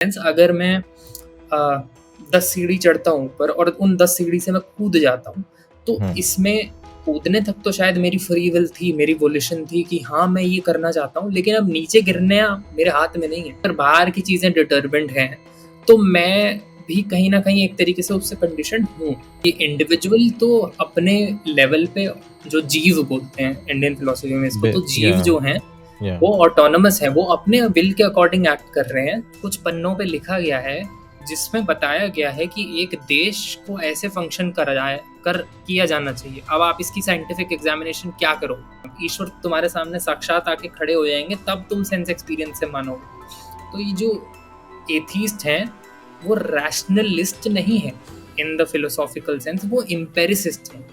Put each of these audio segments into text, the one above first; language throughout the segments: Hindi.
अगर मैं 10 सीढ़ी चढ़ता हूँ ऊपर और उन 10 सीढ़ी से मैं कूद जाता हूँ, तो इसमें कूदने तक तो शायद मेरी फ्री विल थी, मेरी वोल्यूशन थी कि हाँ, मैं ये करना चाहता हूँ, लेकिन अब नीचे गिरना मेरे हाथ में नहीं है। अगर बाहर की चीज़ें डिटरमिन्ड हैं, तो मैं भी कहीं न कहीं एक तरीके से उससे कंडीशन्ड हूँ। कि इंडिविजुअल तो अपने लेवल पे जो जीव बोलते हैं इंडियन फिलॉसफी में इसको, तो जीव जो हैं Yeah. वो ऑटोनोमस है, वो अपने विल के अकॉर्डिंग एक्ट कर रहे हैं। कुछ पन्नों पे लिखा गया है जिसमें बताया गया है कि एक देश को ऐसे फंक्शन किया जाना चाहिए। अब आप इसकी साइंटिफिक एग्जामिनेशन क्या करो? ईश्वर तुम्हारे सामने साक्षात आके खड़े हो जाएंगे, तब तुम सेंस एक्सपीरियंस से मानोगे। तो ये जो एथीस्ट हैं वो रैशनलिस्ट नहीं है इन द फिलोसॉफिकल सेंस, वो एम्पेरिसिस्ट हैं।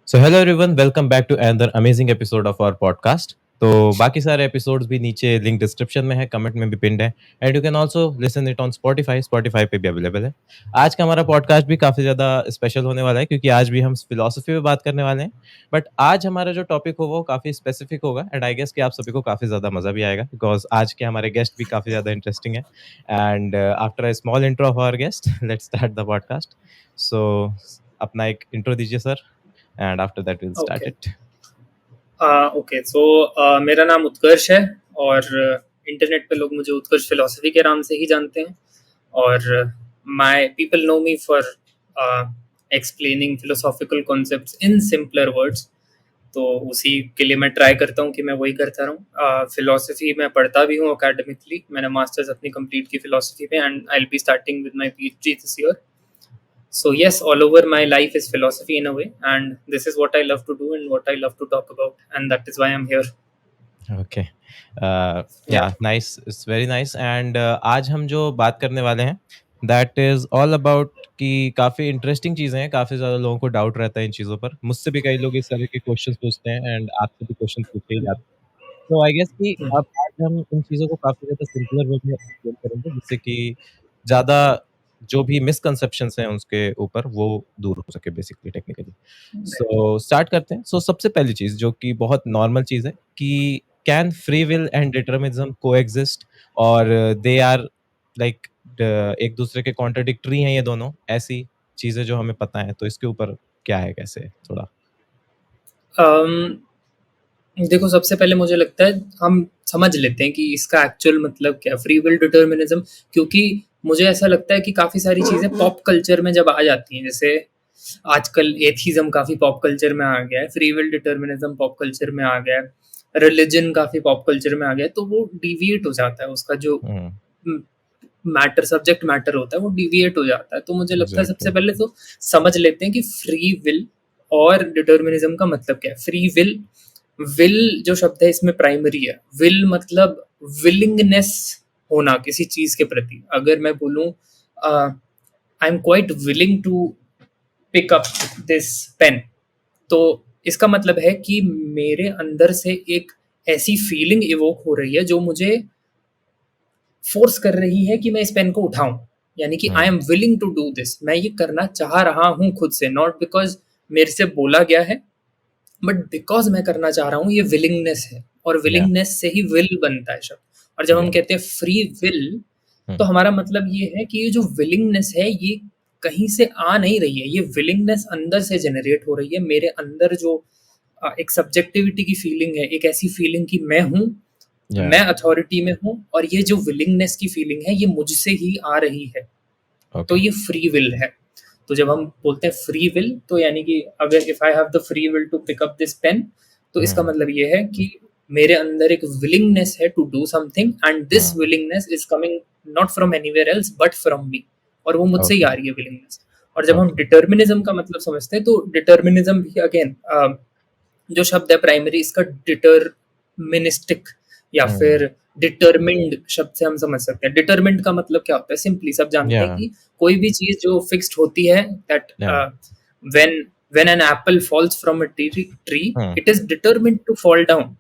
So hello everyone, welcome back to another amazing episode of our podcast. तो बाकी सारे एपिसोड्स भी नीचे लिंक डिस्क्रिप्शन में है, कमेंट में भी पिन्ड है, and you can also listen it on Spotify पे भी अवेलेबल है। आज का हमारा पॉडकास्ट भी काफ़ी ज़्यादा स्पेशल होने वाला है क्योंकि आज भी हम फिलॉसफी पे बात करने वाले हैं। बट आज हमारा जो टॉपिक हो वो काफ़ी स्पेसिफिक होगा, एंड आई गेस कि आप सभी को काफ़ी ज़्यादा मज़ा भी आएगा बिकॉज आज के हमारे गेस्ट भी काफ़ी ज़्यादा इंटरेस्टिंग है। And after a small intro of our guest, let's start the podcast. So अपना एक इंट्रो दीजिए sir, and after that we'll start it. Okay, so मेरा नाम उत्कर्ष है और इंटरनेट पे लोग मुझे उत्कर्ष फिलॉसफी के नाम से ही जानते हैं। और my people know me for explaining philosophical concepts in simpler words. तो उसी के लिए मैं ट्राई करता हूँ कि मैं वही करता रहूँ। फिलोसफी मैं पढ़ता भी हूँ अकेडमिकली, मैंने मास्टर्स अपनी कंप्लीट की फिलोसफी पे, and I will be starting with my PhD this year. So yes, all over my life is philosophy in a way, and this is what I love to do and what I love to talk about, and that is why I'm here. Okay. Yeah, nice. It's very nice. And आज हम जो बात करने वाले हैं दैट इज ऑल अबाउट कि काफ़ी इंटरेस्टिंग चीज़ें हैं, काफ़ी ज़्यादा लोगों को डाउट रहता है इन चीज़ों पर। मुझसे भी कई लोग इस तरह के क्वेश्चंस पूछते हैं एंड आपसे भी क्वेश्चन पूछे ही जाते हैं। तो आई गेस कि अब आज हम इन चीज़ों को काफ़ी ज़्यादा सिंपलर वे में एक्सप्लेन करेंगे जिससे कि ज़्यादा जो भी मिसकंसेप्शंस हैं उसके ऊपर वो दूर हो सके बेसिकली टेक्निकली। सो स्टार्ट करते हैं। सो सबसे पहली चीज़ जो कि बहुत नॉर्मल चीज़ है कि can free will and determinism coexist और दे आर लाइक एक दूसरे के कॉन्ट्राडिक्टरी हैं ये दोनों, ऐसी चीज़ें जो हमें पता है, तो इसके ऊपर क्या है, कैसे थोड़ा? देखो, सबसे पहले मुझे लगता है हम समझ लेते हैं कि इसका एक्चुअल मतलब क्या फ्री विल डिटर्मिनिज्म, क्योंकि मुझे ऐसा लगता है कि काफ़ी सारी चीज़ें पॉप कल्चर में जब आ जाती हैं, जैसे आजकल एथीज़म काफ़ी पॉप कल्चर में आ गया है, free will determinism pop culture में आ गया है, रिलीजन काफ़ी पॉप कल्चर में आ गया है, तो वो डिविएट हो जाता है, उसका जो मैटर सब्जेक्ट मैटर होता है वो डिविएट हो जाता है। तो मुझे लगता है सबसे पहले तो समझ लेते हैं कि फ्री विल और डिटर्मिनिज्म का मतलब क्या है। फ्री विल, विल जो शब्द है इसमें प्राइमरी है। विल मतलब विलिंगनेस होना किसी चीज के प्रति। अगर मैं बोलूं I am quite willing to pick up this pen, तो इसका मतलब है कि मेरे अंदर से एक ऐसी फीलिंग इवोक हो रही है जो मुझे फोर्स कर रही है कि मैं इस पेन को उठाऊं। यानी कि I am willing to do this, मैं ये करना चाह रहा हूं खुद से, नॉट बिकॉज मेरे से बोला गया है, बट बिकॉज मैं करना चाह रहा हूँ। ये विलिंगनेस है, और विलिंगनेस से ही विल बनता है शब्द। और जब हम कहते हैं फ्री विल, तो हमारा मतलब ये है कि ये जो विलिंगनेस है ये कहीं से आ नहीं रही है, ये विलिंगनेस अंदर से जनरेट हो रही है। मेरे अंदर जो एक सब्जेक्टिविटी की फीलिंग है, एक ऐसी फीलिंग कि मैं हूँ, मैं अथॉरिटी में हूँ, और ये जो विलिंगनेस की फीलिंग है ये मुझसे ही आ रही है। तो ये फ्री विल है। तो जब हम बोलते हैं फ्री विल, तो यानी कि अगर if I have the free will to pick up this pen, तो इसका मतलब ये है कि मेरे अंदर एक विलिंगनेस है to do something, and this willingness is coming not from anywhere else but from me, और वो मुझसे ही आ रही है विलिंगनेस। और जब हम डिटर्मिनिज्म का मतलब समझते हैं, तो डिटर्मिनिज्म भी अगेन जो शब्द है प्राइमरी, इसका डिटरमिनिस्टिक या फिर डिटरमिन्ड शब्द से हम समझ सकते हैं। डिटरमिन्ड का मतलब क्या होता है? सिंपली सब जानते हैं कि कोई भी चीज जो फिक्स्ड होती है, that when an apple falls from a tree it is determined to fall down.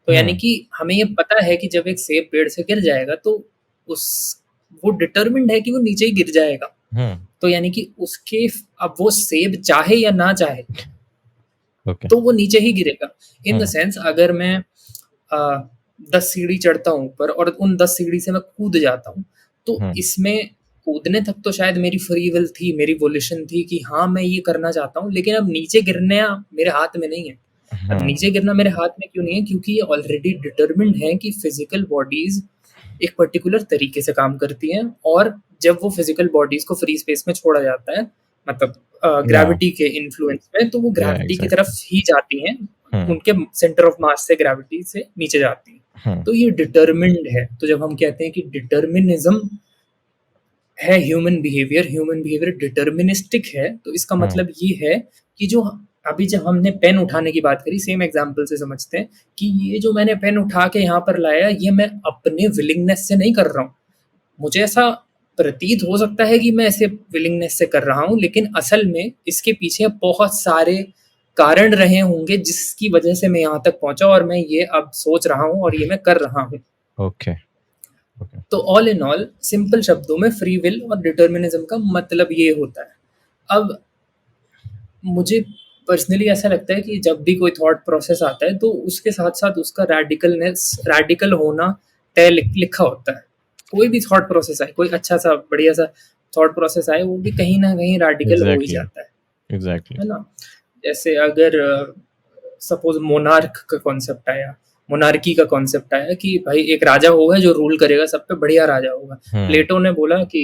तो यानी कि हमें ये पता है कि जब एक सेब पेड़ से गिर जाएगा तो उस वो डिटरमिन्ड है कि वो नीचे ही गिर जाएगा। तो यानी कि उसके अब वो सेब चाहे या ना चाहे ओके। तो वो नीचे ही गिरेगा। इन द हुँ, सेंस अगर मैं 10 सीढ़ी चढ़ता हूँ ऊपर और उन 10 सीढ़ी से मैं कूद जाता हूँ, तो हुँ, इसमें कूदने तक तो शायद मेरी फ्री विल थी, मेरी वोल्यूशन थी कि हाँ, मैं ये करना चाहता हूँ, लेकिन अब नीचे गिरना मेरे हाथ में नहीं है। अब हुँ, नीचे गिरना मेरे हाथ में क्यों नहीं है? क्योंकि ये ऑलरेडी डिटरमिन्ड है कि फिज़िकल बॉडीज़ एक पर्टिकुलर तरीके से काम करती हैं और जब वो फिज़िकल बॉडीज़ को फ्री स्पेस में छोड़ा जाता है, मतलब या, ग्रेविटी के इन्फ्लुएंस में, तो वो ग्रेविटी की तरफ एग्ज़ैक्टली। ही जाती हैं, हुँ, उनके सेंटर ऑफ मास से ग्रेविटी से नीचे जाती हैं। हुँ, तो ये डिटरमिन्ड है। तो जब हम कहते हैं कि डिटर्मिनिज़्म है ह्यूमन बिहेवियर डिटर्मिनिस्टिक है, तो इसका हुँ, मतलब ये है कि जो अभी जब हमने पेन उठाने की बात करी, सेम एग्जांपल से समझते हैं कि ये जो मैंने पेन उठा के यहाँ पर लाया, ये मैं अपने विलिंगनेस से नहीं कर रहा हूँ। मुझे ऐसा प्रतीत हो सकता है कि मैं ऐसे विलिंगनेस से कर रहा हूँ, लेकिन असल में इसके पीछे बहुत सारे कारण रहे होंगे जिसकी वजह से मैं यहाँ तक पहुँचा और मैं ये अब सोच रहा हूँ और ये मैं कर रहा हूँ। Okay, okay. तो ऑल इन ऑल सिंपल शब्दों में फ्री विल और डिटर्मिनिज्म का मतलब ये होता है। अब मुझे पर्सनली ऐसा लगता है कि जब भी कोई थॉट प्रोसेस आता है तो उसके साथ-साथ उसका रैडिकल होना तय लिखा होता है। कोई भी थॉट प्रोसेस आए, कोई अच्छा-सा बढ़िया-सा थॉट प्रोसेस आए, वो भी कहीं न कहीं रैडिकल हो ही एग्ज़ैक्टली, जाता एग्ज़ैक्टली। है ना? जैसे अगर सपोज़ मोनार्क का कॉन्सेप्ट आया, मोनार्की का कॉन्सेप्ट आया कि भाई एक राजा होगा जो रूल करेगा सब पे, बढ़िया राजा होगा। हुँ, प्लेटो ने बोला कि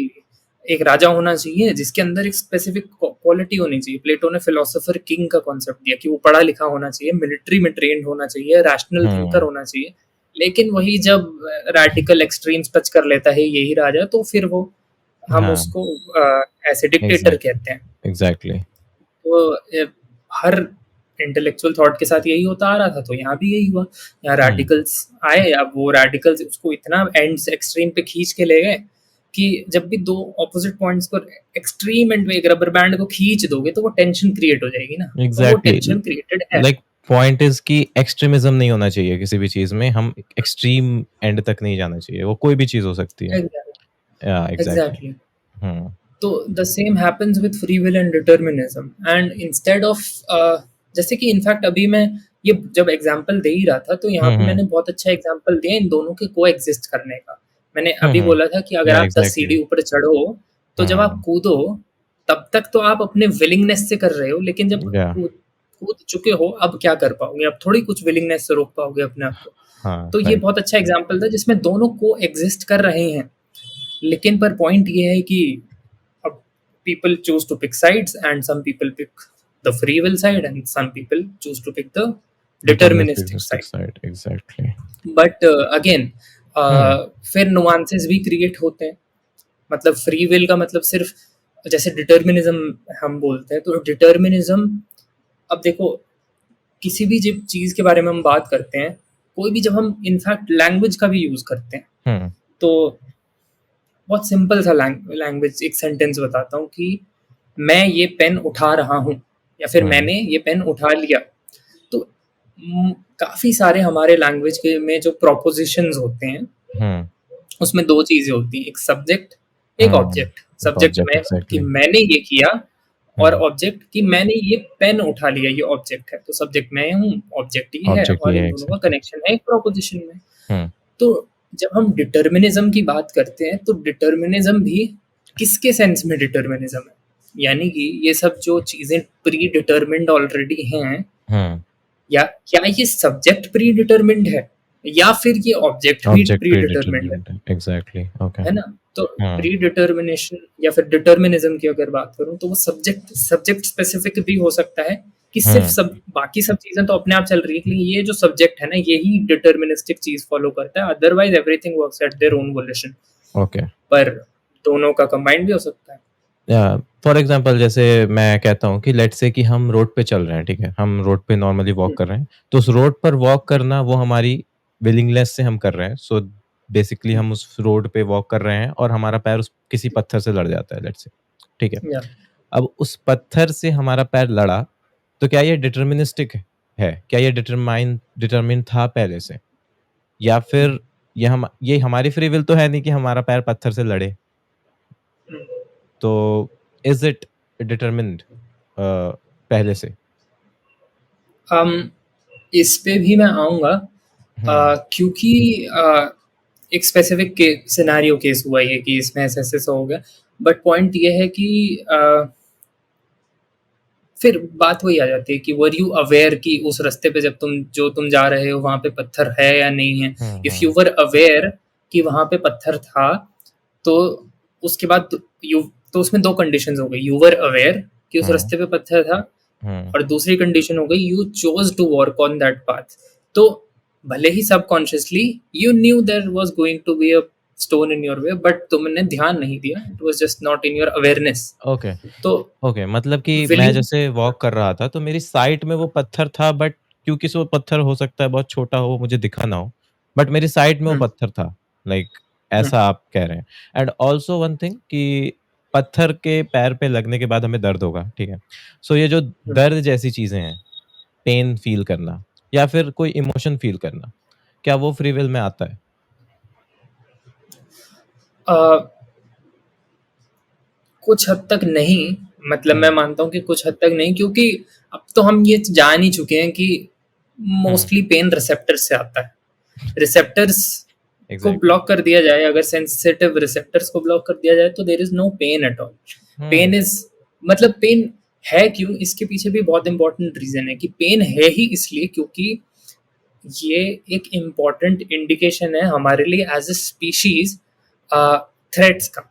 एक राजा होना चाहिए जिसके अंदर एक स्पेसिफिक क्वालिटी होनी चाहिए। प्लेटो ने फिलोसोफर किंग का कॉन्सेप्ट दिया कि वो पढ़ा लिखा होना चाहिए, मिलिट्री में ट्रेंड होना चाहिए, रैशनल थिंकर हुँ, होना चाहिए। लेकिन वही जब रैडिकल एक्सट्रीम्स टच कर लेता है यही राजा, तो फिर वो हम हाँ, उसको ऐसे डिक्टेटर एग्ज़ैक्टली, कहते हैं। एग्ज़ैक्टली। तो हर इंटेलेक्चुअल थॉट के साथ यही होता आ रहा था, तो यहाँ भी यही हुआ। यहाँ हुँ, रैडिकल्स आए, अब वो रैडिकल्स उसको इतना एंड्स एक्सट्रीम पे खींच के ले गए कि जब भी दो ऑपोजिट पॉइंट्स को एक्सट्रीम एंड में एक रबर बैंड को खींच दोगे तो वो टेंशन क्रिएट हो जाएगी ना, और वो एग्ज़ैक्टली। ल टेंशन क्रिएटेड है। लाइक पॉइंट इज़ कि एक्सट्रीमिज़्म नहीं होना चाहिए किसी भी चीज़ में, हम एक्सट्रीम एंड तक नहीं जाना चाहिए, वो कोई भी चीज़ हो सकती है। या, एग्ज़ैक्टली। एग्जैक्टली। हुँ, तो the same happens with free will and determinism and instead of जैसे कि इनफैक्ट अभी मैं ये जब एग्जांपल दे ही रहा था तो यहाँ हुँ, पे हुँ, मैंने बहुत अच्छा एग्जांपल दिया इन दोनों के को एग्जिस्ट करने का। मैंने हुँ, अभी हुँ। बोला था कि अगर या, आप 10 एग्ज़ैक्टली। सीढ़ी ऊपर चढ़ो तो जब आप हुँ, कूदो तब तक तो आप अपने विलिंगनेस से कर रहे हो, लेकिन जब या, कूद कूद चुके हो अब क्या कर पाओगे, अब थोड़ी कुछ विलिंगनेस से रोक पाओगे अपने आप को। हाँ, तो ये राइट। बहुत अच्छा एग्जाम्पल था जिसमें दोनों को एग्जिस्ट कर रहे हैं, लेकिन पर पॉइंट ये है कि अब people choose to pick sides and some people pick the free will side and some people choose to pick the deterministic deterministic side. Side, exactly. But again hmm, फिर नुआंसेस भी क्रिएट होते हैं। मतलब फ्री विल का मतलब सिर्फ जैसे डिटर्मिनिज्म हम बोलते हैं, तो डिटर्मिनिज्म अब देखो किसी भी जब चीज़ के बारे में हम बात करते हैं, कोई भी जब हम इनफैक्ट लैंग्वेज का भी यूज़ करते हैं, हुँ, तो बहुत सिंपल सा लैंग्वेज एक सेंटेंस बताता हूँ कि मैं ये पेन उठा रहा हूँ या फिर हुँ, मैंने ये पेन उठा लिया। तो काफ़ी सारे हमारे लैंग्वेज के में जो प्रोपोजिशंस होते हैं हुँ, उसमें 2 चीज़ें होती हैं, एक सब्जेक्ट, एक हुँ। ऑब्जेक्ट। सब्जेक्ट ऑब्जेक्ट मैं हूँ कि एग्ज़ैक्टली। मैंने ये किया और हुँ, ऑब्जेक्ट कि मैंने ये पेन उठा लिया, ये ऑब्जेक्ट है। तो सब्जेक्ट मैं हूँ, ऑब्जेक्ट ये है ऑब्जेक्ट और ये इन है दोनों का एग्ज़ैक्टली। कनेक्शन है एक प्रोपोज़िशन में। हुँ, तो जब हम डिटर्मिनिज़्म की बात करते हैं, तो डिटर्मिनिज़्म भी किसके सेंस में डिटर्मिनिज़्म है? यानी कि ये सब जो चीज़ें प्री डिटरमिन्ड ऑलरेडी हैं, हुँ। या क्या ये सब्जेक्ट प्री डिटरमिन्ड है? या फिर ये ऑब्जेक्ट भी ऑब्जेक्ट प्री डिटरमिन्ड प्रीडिटरमाइंड है। Exactly, okay. है ना? तो हुँ, प्री डिटर्मिनेशन या फिर डिटर्मिनिज़्म की अगर बात करूँ, तो वो सब्जेक्ट सब्जेक्ट स्पेसिफिक भी हो सकता है कि सिर्फ़ हुँ, सब बाकी सब चीज़ें तो अपने आप चल रही है, लेकिन ये जो सब्जेक्ट है ना, यही डिटर्मिनिस्टिक चीज़ फ़ॉलो करता है, otherwise everything works at their own वोल्यूशन। Okay. पर दोनों का कंबाइंड भी हो सकता है। या फॉर एग्ज़ाम्पल जैसे मैं कहता हूँ कि लेट्स से कि हम रोड पे चल रहे हैं, ठीक है? हम रोड पे नॉर्मली हुँ, वॉक कर रहे हैं, तो उस रोड पर वॉक करना वो हमारी विलिंगनेस से हम कर रहे हैं। सो बेसिकली हुँ, हम उस रोड पे वॉक कर रहे हैं और हमारा पैर उस किसी पत्थर से लड़ जाता है लेट्स से, ठीक है? या अब उस पत्थर से हमारा पैर लड़ा, तो क्या ये डिटर्मिनिस्टिक है? क्या ये डिटरमिन था पहले से? या हुँ, फिर ये हमारी फ्री विल तो है नहीं कि हमारा पैर पत्थर से लड़े। हुँ, तो इज इट डिटरमिन्ड पहले से? इस पे भी मैं आऊँगा, हम्म क्योंकि एक स्पेसिफिक के सिनेरियो केस हुआ ये कि इसमें ऐसा-ऐसा हो गया। बट पॉइंट ये है कि फिर बात वही आ जाती है कि वर यू अवेयर कि उस रास्ते पे जब तुम जा रहे हो वहाँ पे पत्थर है या नहीं है? If you hmm were aware कि वहाँ पे पत्थर था, तो उसके बाद यू तो उसमें 2 कंडीशंस हो गई। यू वर अवेयर कि उस हम्म रास्ते पे पत्थर था, हम्म और दूसरी कंडीशन हो गई you chose to work on that path. तो भले ही subconsciously you knew there was going to be a stone in your way, but तुमने ध्यान नहीं दिया। It was just not in your awareness. Okay तो ओके, मतलब कि मैं विलिंग जैसे वॉक कर रहा था तो मेरी साइट में वो पत्थर था, बट क्योंकि सो पत्थर हो सकता है बहुत छोटा हो, मुझे दिखा ना हो, बट मेरी साइट में वो हुँ, पत्थर था, लाइक हुँ, ऐसा आप कह रहे हैं। एंड ऑल्सो वन थिंग कि पत्थर के पैर पे लगने के बाद हमें दर्द होगा, ठीक है? सो ये जो हुँ। दर्द जैसी चीज़ें हैं, पेन फ़ील करना या फिर कोई इमोशन फ़ील करना, क्या वो फ्री विल में आता है? अ, कुछ हद तक नहीं, मतलब मैं हुँ, मानता हूँ कि कुछ हद तक नहीं, क्योंकि अब तो हम ये जान ही चुके हैं कि हुँ, मोस्टली पेन रिसेप्टर्स से आता है। रिसेप्टर्स को एग्ज़ैक्टली। ब्लॉक कर दिया जाए, अगर सेंसिटिव रिसेप्टर्स को ब्लॉक कर दिया जाए, तो there is no pain at all. Pain hmm, is मतलब पेन है क्यों? इसके पीछे भी बहुत इम्पोर्टेंट रीज़न है कि पेन है ही इसलिए क्योंकि ये एक इम्पोर्टेंट इंडिकेशन है हमारे लिए एज़ अ स्पीशीज़ थ्रेट्स का।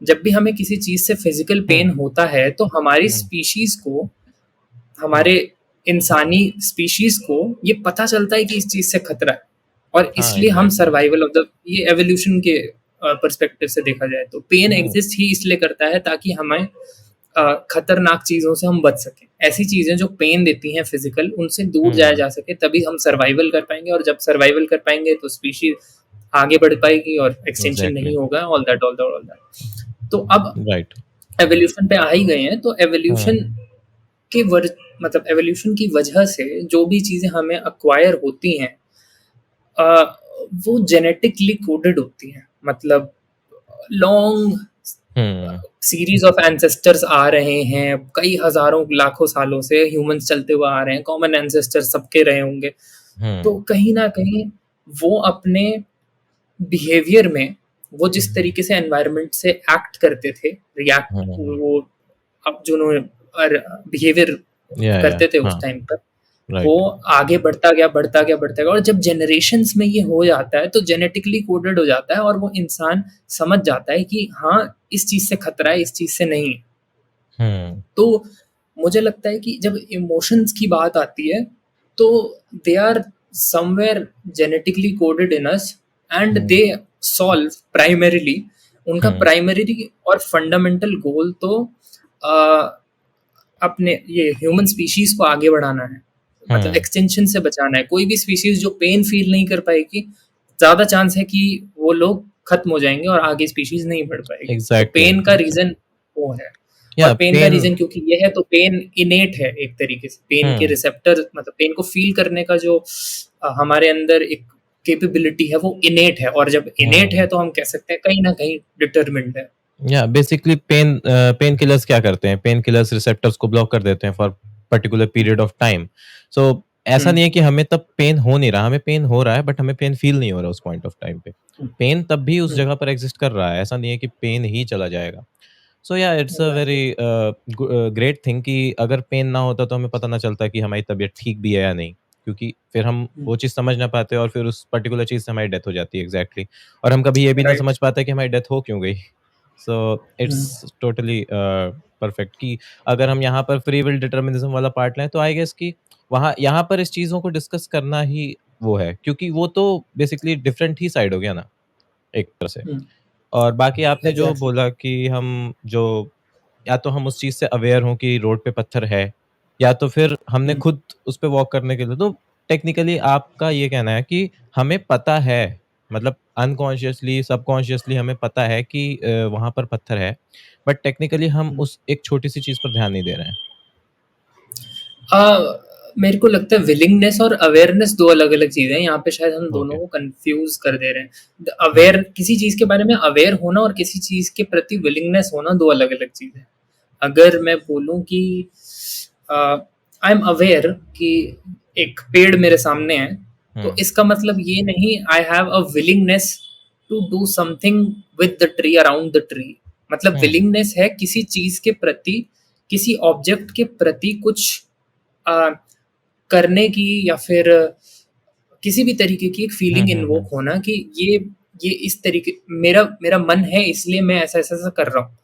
जब भी हमें किसी चीज़ से फिज़िकल पेन हुँ, होता है, तो हमारी हुँ, स्पीशीज़ को, हुँ। हमारे इंसानी स्पीशीज़ को ये पता चलता है कि इस चीज़ से खतरा है, और हाँ, इसलिए हम एग्ज़ैक्टली। सर्वाइवल ऑफ द ये एवोल्यूशन के पर्सपेक्टिव से देखा जाए तो पेन हुँ, एग्ज़िस्ट ही इसलिए करता है ताकि हमें खतरनाक चीज़ों से हम बच सकें। ऐसी चीज़ें जो पेन देती हैं फिज़िकल, उनसे दूर जाया हुँ, जा सके, तभी हम सर्वाइवल कर पाएँगे, और जब सर्वाइवल कर पाएँगे तो स्पीशीज़ आगे बढ़ पाएगी और एक्सटिंक्शन एग्ज़ैक्टली। नहीं होगा, ऑल दैट। तो अब राइट। एवोल्यूशन पे आ ही गए हैं, तो हुँ, एवोल्यूशन के वर मतलब एवोल्यूशन की वजह से जो भी चीज़ें हमें एक्वायर होती हैं, अ, वो जेनेटिकली कोडेड होती हैं। मतलब long hmm, series of ancestors आ रहे हैं, कई हज़ारों लाखों सालों से ह्यूमन्स चलते हुए आ रहे हैं, कॉमन एंसेस्टर सबके रहे होंगे। तो हुँ, कहीं न कहीं वो अपने बिहेवियर में, वो जिस तरीके से एनवायरनमेंट से एक्ट करते थे, रिएक्ट हुँ, हुँ। वो अब जो उन्होंने बिहेवियर या, करते थे उस हाँ, टाइम पर, वो राइट। आगे बढ़ता गया, और जब जनरेशंस में ये हो जाता है, तो जेनेटिकली कोडेड हो जाता है, और वो इंसान समझ जाता है कि हाँ, इस चीज़ से खतरा है, इस चीज़ से नहीं है। हुँ, तो मुझे लगता है कि जब इमोशंस की बात आती है, तो they are somewhere genetically coded in us, and hmm, they solve primarily, उनका हुँ, प्राइमरी और फंडामेंटल गोल तो अ, अपने ये ह्यूमन स्पीशीज को आगे बढ़ाना है, मतलब हुँ, एक्सटेंशन से बचाना है। कोई भी स्पीशीज जो पेन फील नहीं कर पाएगी, ज़्यादा चांस है कि वो लोग खत्म हो जाएंगे और आगे स्पीशीज नहीं बढ़ पाएगी। तो एग्ज़ैक्टली। पेन का रीज़न वो है, और या पेन का पेन रीज़न क्योंकि ये है, तो पेन इनेट है एक तरीके से। पेन के हुँ, रिसेप्टर, मतलब पेन को फ़ील करने का जो हमारे अंदर एक कैपेबिलिटी है, वो इनेट है, और जब इनेट है हुँ। तो हम कह सकते हैं कहीं न कहीं डिटरमिन्ड है। या बेसिकली पेन किलर्स क्या करते हैं? पेन किलर्स रिसेप्टर्स को ब्लॉक कर देते हैं for particular hmm, period of time. So ऐसा हुँ, नहीं है कि हमें तब पेन हो नहीं रहा, हमें पेन हो रहा है बट हमें पेन फ़ील नहीं हो रहा उस पॉइंट ऑफ टाइम पे। हुँ, पेन तब भी उस हुँ, जगह पर एक्ज़िस्ट कर रहा है, ऐसा नहीं है कि पेन ही चला जाएगा। सो या it's a exactly. Very great thing कि अगर पेन ना होता तो हमें पता ना चलता कि हमारी तबीयत ठीक भी है या नहीं, क्योंकि फिर हम हुँ, वो चीज़ समझ ना पाते और फिर उस पर्टिकुलर चीज़ से हमारी डेथ हो जाती है एग्जैक्टली। और हम कभी ये भी ना राइट। समझ पाते कि हमारी डेथ हो क्यों गई। सो हुँ, इट्स टोटली परफेक्ट कि अगर हम यहाँ पर फ्री विल डिटर्मिनिज्म वाला पार्ट लें तो आई गेस कि वहाँ यहाँ पर इस चीज़ों को डिस्कस करना ही वो है, क्योंकि वो तो बेसिकली डिफरेंट ही साइड हो गया ना एक तरह से। हुँ, और बाकी आपने जो एग्ज़ैक्टली। बोला कि हम जो या तो हम उस चीज़ से अवेयर हों कि रोड पे पत्थर है, या तो फिर हमने हुँ, खुद उस पे वॉक करने के लिए, तो टेक्निकली आपका ये कहना है कि हमें पता है, मतलब अनकॉन्शियसली, सबकॉन्शियसली हमें पता है कि वहाँ पर पत्थर है, बट टेक्निकली हम हुँ। उस एक छोटी-सी चीज़ पर ध्यान नहीं दे रहे हैं। मेरे को लगता है विलिंगनेस और अवेयरनेस 2 अलग-अलग चीज़ें हैं, यहाँ पे शायद हम दोनों ओके। को कन्फ्यूज़ कर दे रहे हैं। द हुँ, अवेयर किसी चीज़ के बारे में अवेयर होना और किसी चीज़ के प्रति विलिंगनेस होना 2 अलग-अलग चीज़ें हैं। अगर मैं बोलूँ कि आई एम अवेयर कि एक पेड़ मेरे सामने है, तो हुँ, इसका मतलब ये नहीं I have a willingness to do something with the tree, around the tree. मतलब हुँ, विलिंगनेस है किसी चीज़ के प्रति, किसी ऑब्जेक्ट के प्रति कुछ अ, करने की, या फिर किसी भी तरीके की एक हुँ, फीलिंग हुँ, इन्वोक हुँ, होना कि ये इस तरीके मेरा मेरा मन है, इसलिए मैं ऐसा-ऐसा कर रहा हूँ।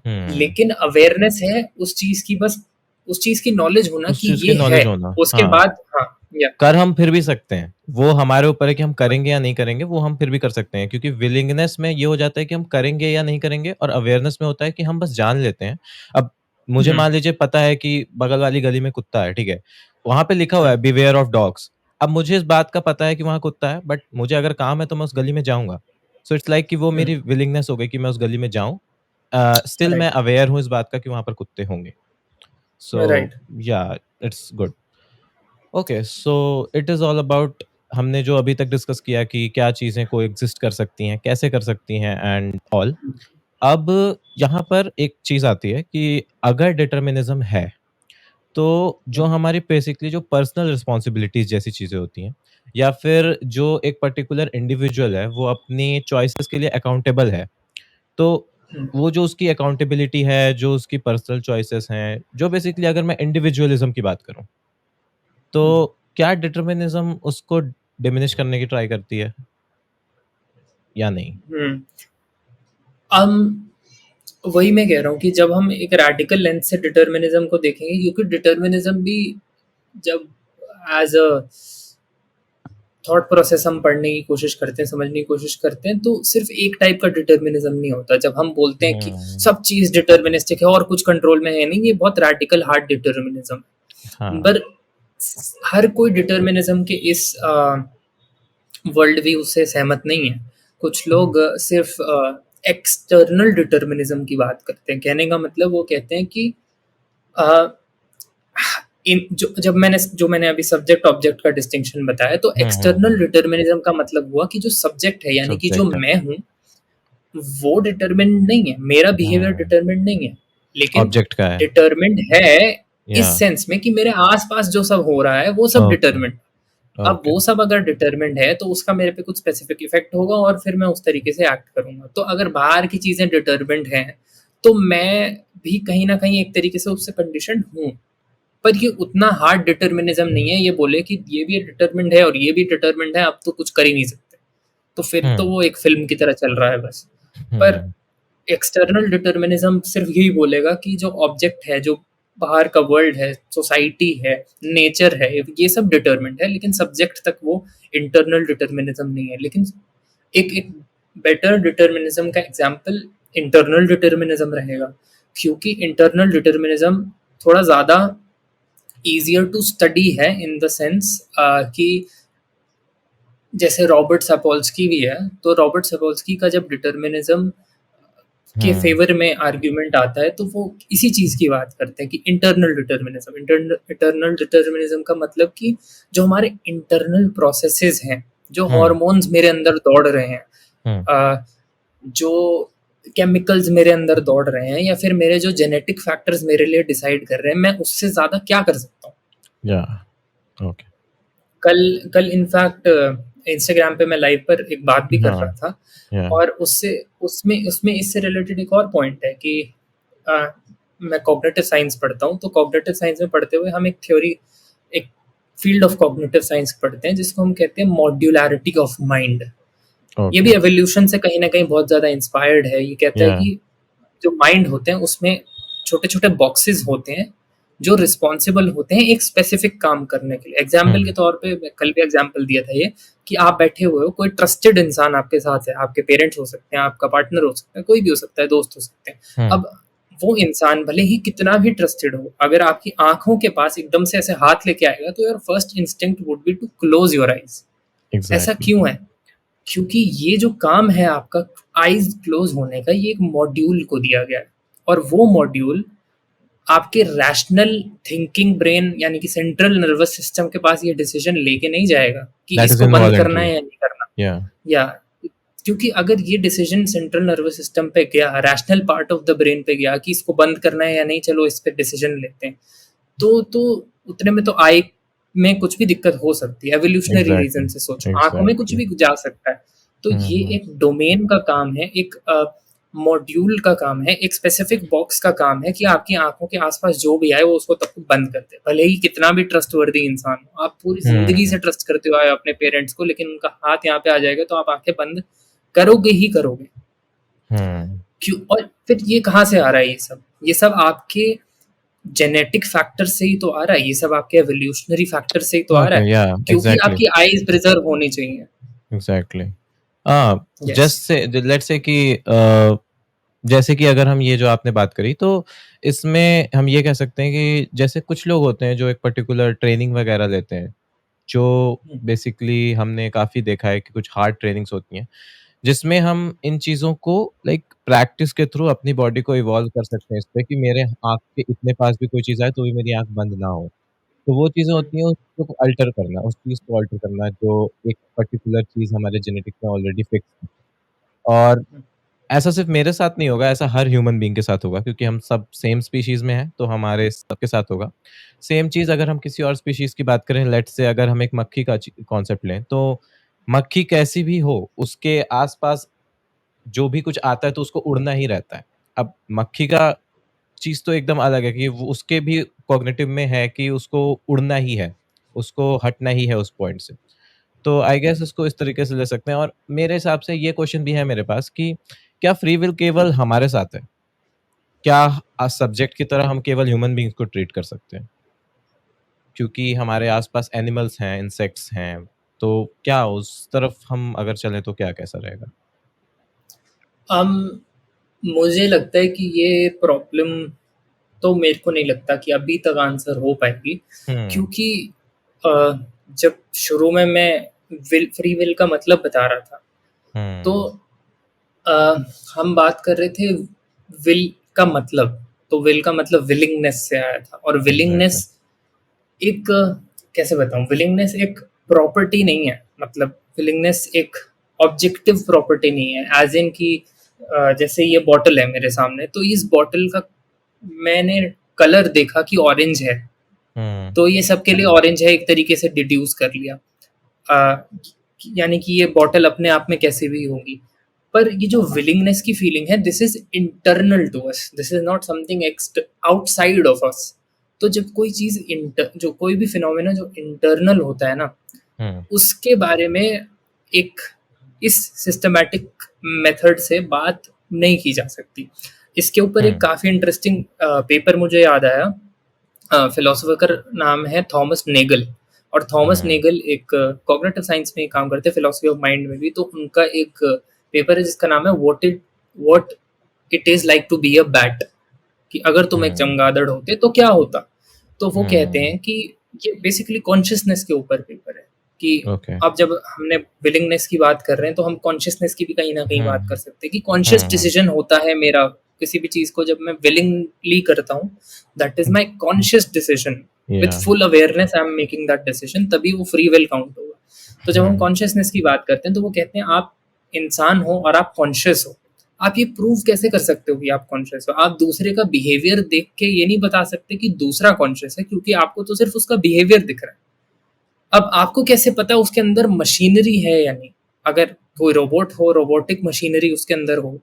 हुँ। लेकिन अवेयरनेस है उस चीज़ की, बस उस चीज़ की नॉलेज होना उस कि चीज़ की ये है। नॉलेज होना, उसके हाँ। बाद हाँ, या कर हम फिर भी सकते हैं। वो हमारे ऊपर है कि हम करेंगे या नहीं करेंगे, वो हम फिर भी कर सकते हैं। क्योंकि विलिंगनेस में ये हो जाता है कि हम करेंगे या नहीं करेंगे और अवेयरनेस में होता है कि हम बस जान लेते हैं। अब मुझे हुँ, मान लीजिए पता है कि बगल वाली गली में कुत्ता है, ठीक है? वहाँ पे लिखा हुआ हुँ, है बिवेयर ऑफ डॉग्स। अब मुझे इस बात का पता है कि वहाँ कुत्ता है, बट मुझे अगर काम है तो मैं उस गली में जाऊँगा। सो इट्स लाइक कि वो हुँ, मेरी विलिंगनेस हो गई कि मैं उस गली में जाऊँ। स्टिल मैं राइट, अवेयर हूँ इस बात का कि वहाँ पर कुत्ते होंगे। सो राइट। या it's good. Okay, so it is all about हमने जो अभी तक डिस्कस किया कि क्या चीज़ें कोएग्ज़िस्ट कर सकती हैं, कैसे कर सकती हैं एंड ऑल। हुँ, अब यहाँ पर एक चीज़ आती है कि अगर डिटर्मिनिज़्म है, तो जो हुँ, हमारी बेसिकली जो पर्सनल रिस्पॉन्सिबिलिटीज़ जैसी चीज़ें होती हैं या फिर जो एक पर्टिकुलर इंडिविजुअल है, वो अपनी चॉइसेस के लिए अकाउंटेबल है। तो हुँ, वो जो उसकी अकाउंटेबिलिटी है, जो उसकी पर्सनल चॉइसेस हैं, जो बेसिकली अगर मैं इंडिविजुअलिज़्म की बात करूँ तो हुँ, क्या डिटरमिनिज़्म उसको डिमिनिश करने की ट्राई करती है या नहीं? हुँ। अम, वही मैं कह रहा हूँ कि जब हम एक रैडिकल लेंथ से डिटर्मिनिज़्म को देखेंगे, क्योंकि डिटर्मिनिज़्म भी जब एज़ अ थॉट प्रोसेस हम पढ़ने की कोशिश करते हैं, समझने की कोशिश करते हैं, तो सिर्फ़ एक टाइप का डिटर्मिनिज़्म नहीं होता। जब हम बोलते हैं कि हुँ, सब चीज़ डिटर्मिनिस्टिक है और कुछ कंट्रोल में है नहीं, ये बहुत रैडिकल हार्ड डिटर्मिनिज़्म है। हाँ। पर हर कोई डिटर्मिनिज़्म के इस वर्ल्ड व्यू से सहमत नहीं है। कुछ लोग सिर्फ़ एक्सटर्नल डिटर्मिनिज़्म की बात करते हैं। कहने का मतलब वो कहते हैं कि अ, इन जो मैंने अभी सब्जेक्ट ऑब्जेक्ट का डिस्टिंक्शन बताया, तो हुँ, हुँ, एक्सटर्नल हुँ। डिटर्मिनिज़्म का मतलब हुआ कि जो सब्जेक्ट है, यानी कि जो सब्जेक्ट है। मैं हूँ, वो डिटरमिन्ड नहीं है, मेरा बिहेवियर हुँ, डिटरमिन्ड नहीं है। लेकिन ऑब्जेक्ट का है। डिटरमिन्ड है या इस सेंस में कि मेरे आस-पास जो सब हो रहा है, वो सब ओके, डिटरमिन्ड। अब ओके। वो सब अगर डिटरमिन्ड है, तो उसका मेरे पे कुछ स्पेसिफिक इफ़ेक्ट होगा और फिर मैं उस तरीके से एक्ट करूँगा। तो अगर बाहर की चीज़ें डिटरमिन्ड हैं, तो मैं भी कहीं न कहीं एक तरीके से उससे कंडीशन्ड हूँ। पर ये उतना हार्ड डिटर्मिनिज़्म नहीं है, ये बोले कि ये भी डिटरमिन्ड है और ये भी डिटरमिन्ड है, अब तो कुछ कर ही नहीं सकते। तो फिर तो हुँ, वो एक फ़िल्म की तरह चल रहा है बस। पर हुँ, एक्सटर्नल डिटर्मिनिज़्म सिर्फ़ यही बोलेगा कि जो ऑब्जेक्ट है, जो बाहर का वर्ल्ड है, सोसाइटी है, नेचर है, ये सब डिटरमिन्ड है, लेकिन सब्जेक्ट तक वो इंटरनल डिटर्मिनिज़्म नहीं है। लेकिन एक एक बेटर डिटर्मिनिज़्म का एग्ज़ाम्पल इंटरनल डिटर्मिनिज़्म रहेगा, क्योंकि इंटरनल डिटर्मिनिज़्म थोड़ा ज़्यादा ईज़ियर टू स्टडी है इन द सेंस कि जैसे रॉबर्ट सपोल्स्की भी है, तो रॉबर्ट सपोल्स्की का जब डिटर्मिनिज़्म के हुँ, फ़ेवर में आर्ग्यूमेंट आता है, तो वो इसी चीज़ की बात करते हैं कि इंटरनल डिटर्मिनिज़्म। इंटरनल डिटर्मिनिज़्म का मतलब कि जो हमारे इंटरनल प्रोसेसेस हैं, जो हुँ, हॉर्मोन्स मेरे अंदर दौड़ रहे हैं, हुँ। जो केमिकल्स मेरे अंदर दौड़ रहे हैं, या फिर मेरे जो जेनेटिक फैक्टर्स मेरे लिए डिसाइड कर रहे हैं, मैं उससे ज़्यादा क्या कर सकता हूँ? या ओके। कल कल इनफैक्ट इंस्टाग्राम पे मैं लाइव पर एक बात भी कर हाँ, रहा था, या और उससे उसमें उसमें इससे रिलेटेड एक और पॉइंट है कि अ, मैं कॉग्निटिव साइंस पढ़ता हूँ, तो कॉग्निटिव साइंस में पढ़ते हुए हम एक थ्योरी, एक फील्ड ऑफ कॉग्निटिव साइंस पढ़ते हैं, जिसको हम कहते हैं मॉड्यूलैरिटी ऑफ माइंड। ये ओके, भी एवोल्यूशन से कहीं न कहीं बहुत ज़्यादा इंस्पायर्ड है। ये कहता है या कि जो माइंड होते हैं, उसमें छोटे-छोटे बॉक्सेस होते हैं, जो रिस्पॉन्सिबल होते हैं एक स्पेसिफिक काम करने के लिए। एग्ज़ाम्पल के हुँ, तौर पे मैं कल भी एग्ज़ाम्पल दिया था ये, कि आप बैठे हुए हो, कोई ट्रस्टेड इंसान आपके साथ है, आपके पेरेंट्स हो सकते हैं, आपका पार्टनर हो सकता है, कोई भी हो सकता है, दोस्त हो सकते हैं। हुँ, अब वो इंसान भले ही कितना भी ट्रस्टेड हो, अगर आपकी आँखों के पास एकदम से ऐसे हाथ लेके आएगा, तो your first instinct would be to close your eyes. ऐसा एग्ज़ैक्टली। क्यों है? क्योंकि ये जो काम है आपका आईज़ क्लोज़ होने का, ये एक मॉड्यूल को दिया गया है, और वो मॉड्यूल आपके रैशनल थिंकिंग ब्रेन, यानी कि सेंट्रल नर्वस सिस्टम के पास ये डिसीजन लेके नहीं जाएगा कि दैट इज़ इसको बंद करना इनवॉलंटरी। है या नहीं करना। या या क्योंकि अगर ये डिसीजन सेंट्रल नर्वस सिस्टम पे गया, rational part of the brain पे गया कि इसको बंद करना है या नहीं, चलो इस पे डिसीजन लेते हैं, तो उतने में तो आई में कुछ भी दिक्कत हो सकती है। एवोल्यूशनरी रीजन एग्ज़ैक्टली, से सोचो, आंखों में कुछ एग्ज़ैक्टली। भी जा सकता है। तो ये हुँ, एक डोमेन का काम है, एक मॉड्यूल का काम है, एक स्पेसिफिक बॉक्स का काम है कि आपकी आंखों के आसपास जो भी आए वो उसको तब तक बंद कर दे, भले ही कितना भी ट्रस्टवर्दी इंसान हो। आप पूरी जिंदगी हुँ, से ट्रस्ट करते हो आए अपने पेरेंट्स को, लेकिन उनका हाथ यहाँ पे आ जाएगा तो आप आंखें बंद करोगे ही करोगे। हुँ। क्यों? और फिर ये कहाँ से आ रहा है ये सब? ये सब आपके जेनेटिक फैक्टर से ही तो आ रहा है, ये सब आपके एवोल्यूशनरी फैक्टर से ही तो आ रहा ओके, है, या क्योंकि एग्ज़ैक्टली, आपकी आईज प्रिजर्व होनी चाहिए। Exactly. Yes. Just say let's say कि जैसे कि अगर हम ये जो आपने बात करी, तो इसमें हम ये कह सकते हैं कि जैसे कुछ लोग होते हैं जो एक पर्टिकुलर ट्रेनिंग वगैरह लेते हैं, जो बेसिकली हमने काफ़ी देखा है कि कुछ हार्ड ट्रेनिंग्स होती हैं, जिसमें हम इन चीज़ों को लाइक प्रैक्टिस के थ्रू अपनी बॉडी को इवॉल्व कर सकते हैं इस पे कि मेरे आँख के इतने पास भी कोई चीज़ आए तो भी मेरी आँख बंद ना हो। तो वो चीज़ें होती हैं उसको अल्टर करना, उस चीज़ को अल्टर करना जो एक पर्टिकुलर चीज़ हमारे जेनेटिक्स में ऑलरेडी फिक्स है। और ऐसा सिर्फ़ मेरे साथ नहीं होगा, ऐसा हर ह्यूमन बीइंग के साथ होगा क्योंकि हम सब सेम स्पीशीज़ में हैं, तो हमारे सबके साथ होगा। सेम चीज़ अगर हम किसी और स्पीशीज़ की बात करें, लेट्स से अगर हम एक मक्खी का कॉन्सेप्ट लें, तो मक्खी कैसी भी हो, उसके आस-पास जो भी कुछ आता है तो उसको उड़ना ही रहता है। अब मक्खी का चीज़ तो एकदम अलग है कि वो उसके भी कॉग्निटिव में है कि उसको उड़ना ही है, उसको हटना ही है उस पॉइंट से। तो आई गेस इसको इस तरीके से ले सकते हैं और मेरे हिसाब से ये क्वेश्चन भी है मेरे पास कि क्या फ्री विल केवल हमारे साथ है? क्या सब्जेक्ट की तरह हम केवल ह्यूमन बीइंग्स को ट्रीट कर सकते हैं? क्योंकि हमारे आस-पास एनिमल्स हैं, इंसेक्ट्स हैं, तो क्या उस तरफ हम अगर चलें तो क्या कैसा रहेगा? um, मुझे लगता है कि ये प्रॉब्लम तो मेरे को नहीं लगता कि अभी तक आंसर हो पाएगी, हुँ, क्योंकि अ, जब शुरू में मैं फ्री विल का मतलब बता रहा था, तो हुँ, अ, हम बात कर रहे थे विल का मतलब, तो विल का मतलब विलिंगनेस से आया था, और एग्ज़ैक्टली। विलिंगनेस एक कैसे बताऊँ, विलिंगनेस एक प्रॉपर्टी नहीं है, मतलब विलिंगनेस एक ऑब्जेक्टिव प्रॉपर्टी नहीं है, एज इन कि जैसे ये बॉटल है मेरे सामने, तो इस बॉटल का मैंने कलर देखा कि ऑरेंज है, हुँ, तो ये सबके लिए ऑरेंज है, एक तरीके से डिड्यूस कर लिया। अ, यानी कि ये बॉटल अपने आप में कैसी भी होगी। पर ये जो विलिंगनेस की फीलिंग है, this is internal to us, this is not something outside of us. तो जब कोई चीज जो कोई भी फिनोमेना जो इंटरनल होता है ना, हुँ, उसके बारे में एक इस सिस्टमैटिक मेथड से बात नहीं की जा सकती। इसके ऊपर एक हुँ, काफ़ी इंटरेस्टिंग पेपर मुझे याद आया, फिलोसोफर का नाम है थॉमस नेगल, और थॉमस हुँ, नेगल एक कॉग्निटिव साइंस में काम करते हैं, फिलोसफी ऑफ माइंड में भी। तो उनका एक पेपर है जिसका नाम है what it is like to be a bat, कि अगर तुम एक हुँ, चमगादड़ होते तो क्या होता। तो वो कहते हुँ, हैं कि ये बेसिकली कॉन्शियसनेस के ऊपर पेपर है, कि ओके। अब जब हमने विलिंगनेस की बात कर रहे हैं तो हम कॉन्शियसनेस की भी कहीं ना कहीं बात कर हुँ, सकते हैं, कि कॉन्शियस हुँ, हुँ, डिसीजन होता है मेरा किसी भी चीज को जब मैं विलिंगली करता हूँ, that is hmm, my conscious decision, with या full awareness I am making that decision, तभी वो फ्री विल काउंट होगा। तो जब हम हुँ, कॉन्शियसनेस की बात करते हैं तो वो कहते हैं आप इंसान हो और आप कॉन्शियस हो, आप ये प्रूव कैसे कर सकते हो कि आप कॉन्शियस हो? आप दूसरे का बिहेवियर देख के ये नहीं बता सकते कि दूसरा कॉन्शियस है, क्योंकि आपको तो सिर्फ उसका बिहेवियर दिख रहा है। अब आपको कैसे पता उसके अंदर मशीनरी है या नहीं? अगर कोई रोबोट हो, रोबोटिक मशीनरी उसके अंदर हो,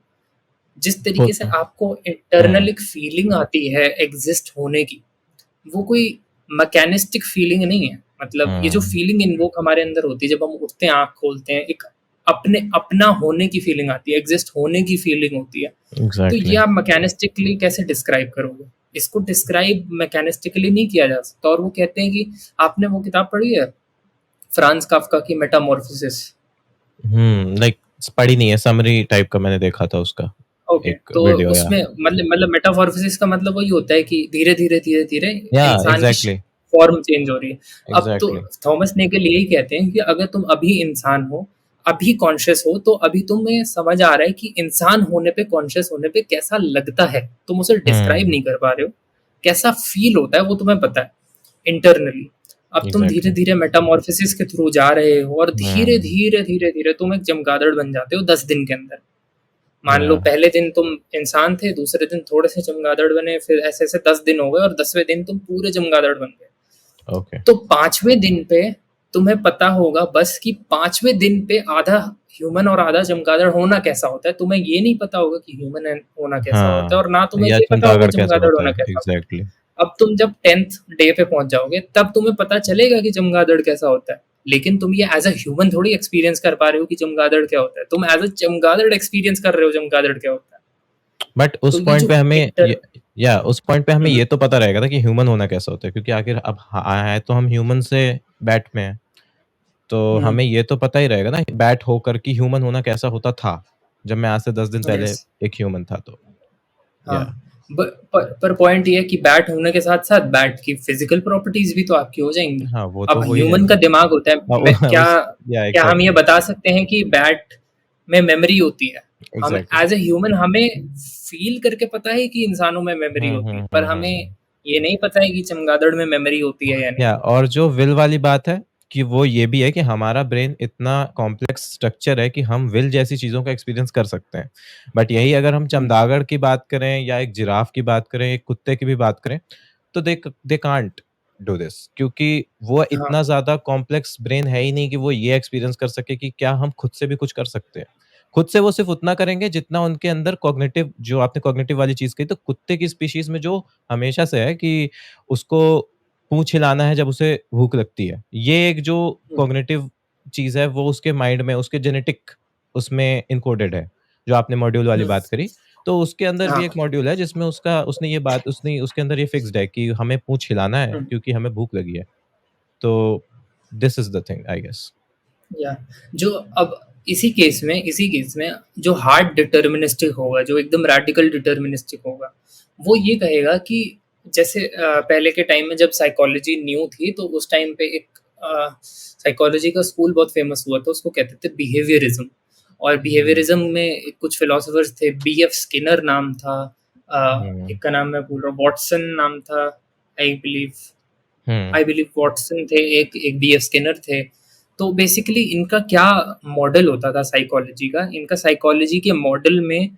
जिस तरीके से होता आपको इंटरनल हुँ, एक फीलिंग आती है एग्जिस्ट होने की, वो कोई मैकेनिस्टिक फीलिंग नहीं है। मतलब ये जो हुँ, फीलिंग इन्वोक हमारे अंदर होती है जब हम उठते हैं, आँख खोलते हैं, एक अपना होने की फीलिंग आती है, एग्जिस्ट होने की फीलिंग होती है। तो ये एग्ज़ैक्टली। आप मैकेनिस्टिकली कैसे डिस्क्राइब करोगे? इसको डिस्क्राइब मैकेनिस्टिकली नहीं किया जा सकता, और वो कहते हैं कि आपने वो किताब पढ़ी है, फ्रांज काफ्का की मेटामॉर्फोसिस? लाइक पढ़ी नहीं है, समरी टाइप का मैंने देखा था उसका, ओके, एक तो वीडियो या उसमें मतलब मेटामॉर्फोसिस का मतलब वही होता है कि धीरे-धीरे इंसान की एग्ज़ैक्टली, फॉर्म चेंज हो रही है। अब तो एग्ज़ैक्टली। थॉमस नेगल यही कहते हैं कि अगर तुम अभी इंसान हो, अभी कॉन्शियस हो, तो अभी तुम्हें समझ आ रहा है कि इंसान होने पे, कॉन्शियस होने पे कैसा लगता है। तुम उसे डिस्क्राइब हुँ, नहीं कर पा रहे हो। कैसा फ़ील होता है वो तुम्हें पता है इंटरनली। अब तुम एग्ज़ैक्टली। धीरे-धीरे मेटामॉर्फोसिस के थ्रू जा रहे हो और हुँ, धीरे-धीरे, धीरे-धीरे तुम एक चमगादड़ बन जाते हो 10 दिन के अंदर। मान लो या पहले दिन तुम इंसान थे, दूसरे दिन थोड़े से चमगादड़ बने, फिर ऐसे-ऐसे 10 दिन हो गए और 10वें दिन तुम पूरे चमगादड़ बन गए। ओके। तो 5वें दिन पे तुम्हें पता होगा बस कि 5वें दिन पे आधा ह्यूमन और आधा चमगादड़ होना कैसा होता है। तुम्हें ये नहीं पता होगा कि ह्यूमन होना कैसा होता है हाँ, और ना तुम्हें या ये पता होगा चमगादड़ कैसा चमगादड़ होता होना है? कैसा होता है। एग्ज़ैक्टली। अब तुम जब 10th डे पे पहुँच जाओगे, तब तुम्हें पता चलेगा कि चमगादड़ कैसा होता है। लेकिन तुम ये एज़ अ ह्यूमन थोड़ी एक्सपीरियंस कर पा रहे हो कि चमगादड़ क्या होता है। तुम एज़ अ चमगादड़ एक्सपीरियंस कर रहे हो चमगादड़ क्या होता है। बट तो उस ये पॉइंट जो पे हमें इंटर ये या उस पॉइंट पे हमें हुँ, ये तो पता रहेगा ना कि ह्यूमन होना कैसा होता है, क्योंकि आखिर अब है तो हम ह्यूमन से बैट में हैं। तो हुँ, हमें ये तो पता ही रहेगा ना बैट होकर कि ह्यूमन होना कैसा होता था, जब मैं आज से 10 दिन पहले यस, एक ह्यूमन था तो। हाँ। या ब पर पॉइंट ये है कि बैट होने के साथ-साथ बैट की फिज़िकल प्रॉपर्टीज़ भी तो आपकी हो जाएँगी। हाँ, वो अब तो हो ही ह्यूमन का जाएँगी। दिमाग होता है, मैं क्या उस या क्या हम ये एग्ज़ैक्टली, बता सकते हैं कि बैट में मेमोरी होती है? हम एग्ज़ैक्टली। एज़ अ ह्यूमन हमें फ़ील करके पता है कि इंसानों में मेमोरी हुँ, होती है, हुँ, पर हुँ, हुँ, हमें हुँ। ये नहीं पता है कि चमगादड़ में मेमोरी होती है या नहीं या होती। और जो विल वाली बात है कि वो ये भी है कि हमारा ब्रेन इतना कॉम्प्लेक्स स्ट्रक्चर है कि हम विल जैसी चीज़ों का एक्सपीरियंस कर सकते हैं। बट यही अगर हम हुँ, चमगादड़ की बात करें या एक जिराफ की बात करें, एक कुत्ते की भी बात करें, तो दे कांट डू दिस, क्योंकि वो हाँ, इतना ज़्यादा कॉम्प्लेक्स ब्रेन है ही नहीं कि वो ये एक्सपीरियंस कर सके कि क्या हम खुद से भी कुछ कर सकते हैं। खुद से वो सिर्फ़ उतना करेंगे जितना उनके अंदर कॉग्निटिव, जो आपने कॉग्निटिव वाली चीज़ कही, तो कुत्ते की स्पीशीज़ में जो हमेशा से है कि उसको पूँछ हिलाना है जब उसे भूख लगती है। ये एक जो हुँ, कॉग्निटिव चीज़ है वो उसके माइंड में, उसके जेनेटिक उसमें एन्कोडेड है, जो आपने मॉड्यूल वाली हुँ, बात करी। तो उसके अंदर भी हाँ, एक मॉड्यूल है जिसमें उसका उसने ये बात उसने उसके अंदर ये फिक्स्ड है कि हमें पूँछ हिलाना है हुँ। क्योंकि हमें भूख लगी है। तो this is the thing I guess. या जो अब इसी केस में जो हार्ड डिटर्मिनिस्टिक होगा, जो एकदम रैडिकल डिटर्मिनिस्टिक होगा, वो ये कहेगा कि जैसे पहले के टाइम में जब साइकोलॉजी न्यू थी, तो उस टाइम पे एक साइकोलॉजी का स्कूल बहुत फेमस हुआ था, उसको कहते थे बिहेवियरिज्म। और बिहेवियरिज्म में कुछ फिलोसोफर्स थे, बीएफ स्किनर नाम था, हुँ, एक का नाम मैं भूल रहा हूँ, वॉटसन नाम था, I believe hmm, I believe Watson थे, एक बीएफ स्किनर थे। तो बेसिकली इनका क्या मॉडल होता था साइकोलॉजी का, इनका साइकोलॉजी के मॉडल में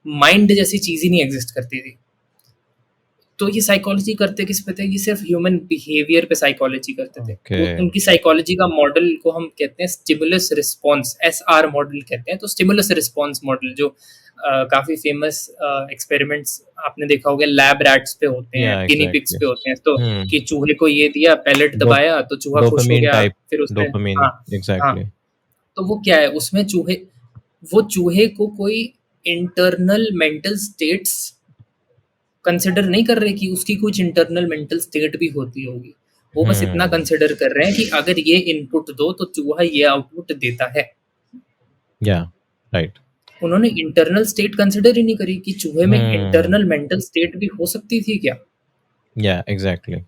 माइंड जैसी चीज़ ही नहीं एग्ज़िस्ट करती थी। तो ये साइकोलॉजी करते किस पे थे? ये सिर्फ़ ह्यूमन बिहेवियर पे साइकोलॉजी करते थे। ओके। वो उनकी साइकोलॉजी का मॉडल को हम कहते हैं स्टिमुलस रिस्पॉन्स, एसआर मॉडल कहते हैं। तो स्टिमुलस रिस्पॉन्स मॉडल जो काफ़ी फ़ेमस एक्सपेरिमेंट्स आपने देखा होगा लैब रैट्स पे होते हैं, या गिनी पिग्स एग्ज़ैक्टली। पे होते हैं। तो हुँ, कि चूहे को ये दिया, पैलेट डोप दबाया तो चूहा खुश हो डोपामाइन गया, टाइप, फिर उसने डोपामाइन हाँ, हाँ। एग्ज़ैक्टली। तो वो क्या है उसमें वो चूहे को कोई इंटरनल मेंटल स्टेट्स कंसिडर नहीं कर रहे कि उसकी कुछ इंटरनल मेंटल स्टेट भी होती होगी। वो बस इतना हुँ, कंसिडर कर रहे हैं कि अगर ये इनपुट दो तो चूहा ये आउटपुट देता है। या राइट। उन्होंने इंटरनल स्टेट कंसिडर ही नहीं करी कि चूहे में हुँ, इंटरनल मेंटल स्टेट भी हो सकती थी क्या? या exactly.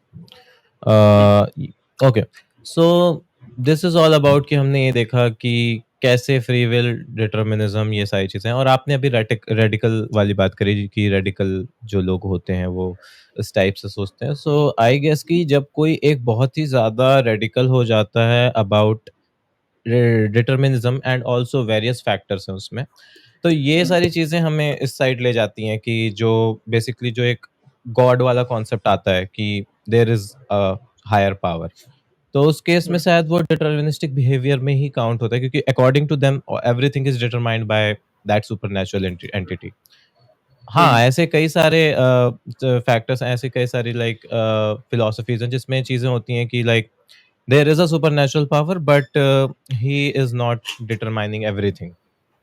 Hmm, okay, so this is all about कि हमने ये देखा कि कैसे फ्री विल, डिटरमिनिज़्म, ये सारी चीज़ें हैं, और आपने अभी रेडिकल वाली बात करी कि रेडिकल जो लोग होते हैं वो इस टाइप से सोचते हैं। सो आई गेस कि जब कोई एक बहुत ही ज़्यादा रेडिकल हो जाता है about determinism and also various factors हैं उसमें, तो ये हुँ, सारी चीज़ें हमें इस साइड ले जाती हैं कि जो बेसिकली जो एक गॉड वाला कॉन्सेप्ट आता है कि there is a higher power. तो उस केस में हुँ, शायद वो डिटरमिनिस्टिक बिहेवियर में ही काउंट होता है, क्योंकि according to them everything is determined by that supernatural entity. Hmm, हाँ, ऐसे कई सारे फैक्टर्स हैं, ऐसी कई सारी लाइक फिलॉसफीज़ हैं जिसमें चीज़ें होती हैं कि like there is a supernatural power but he is not determining everything.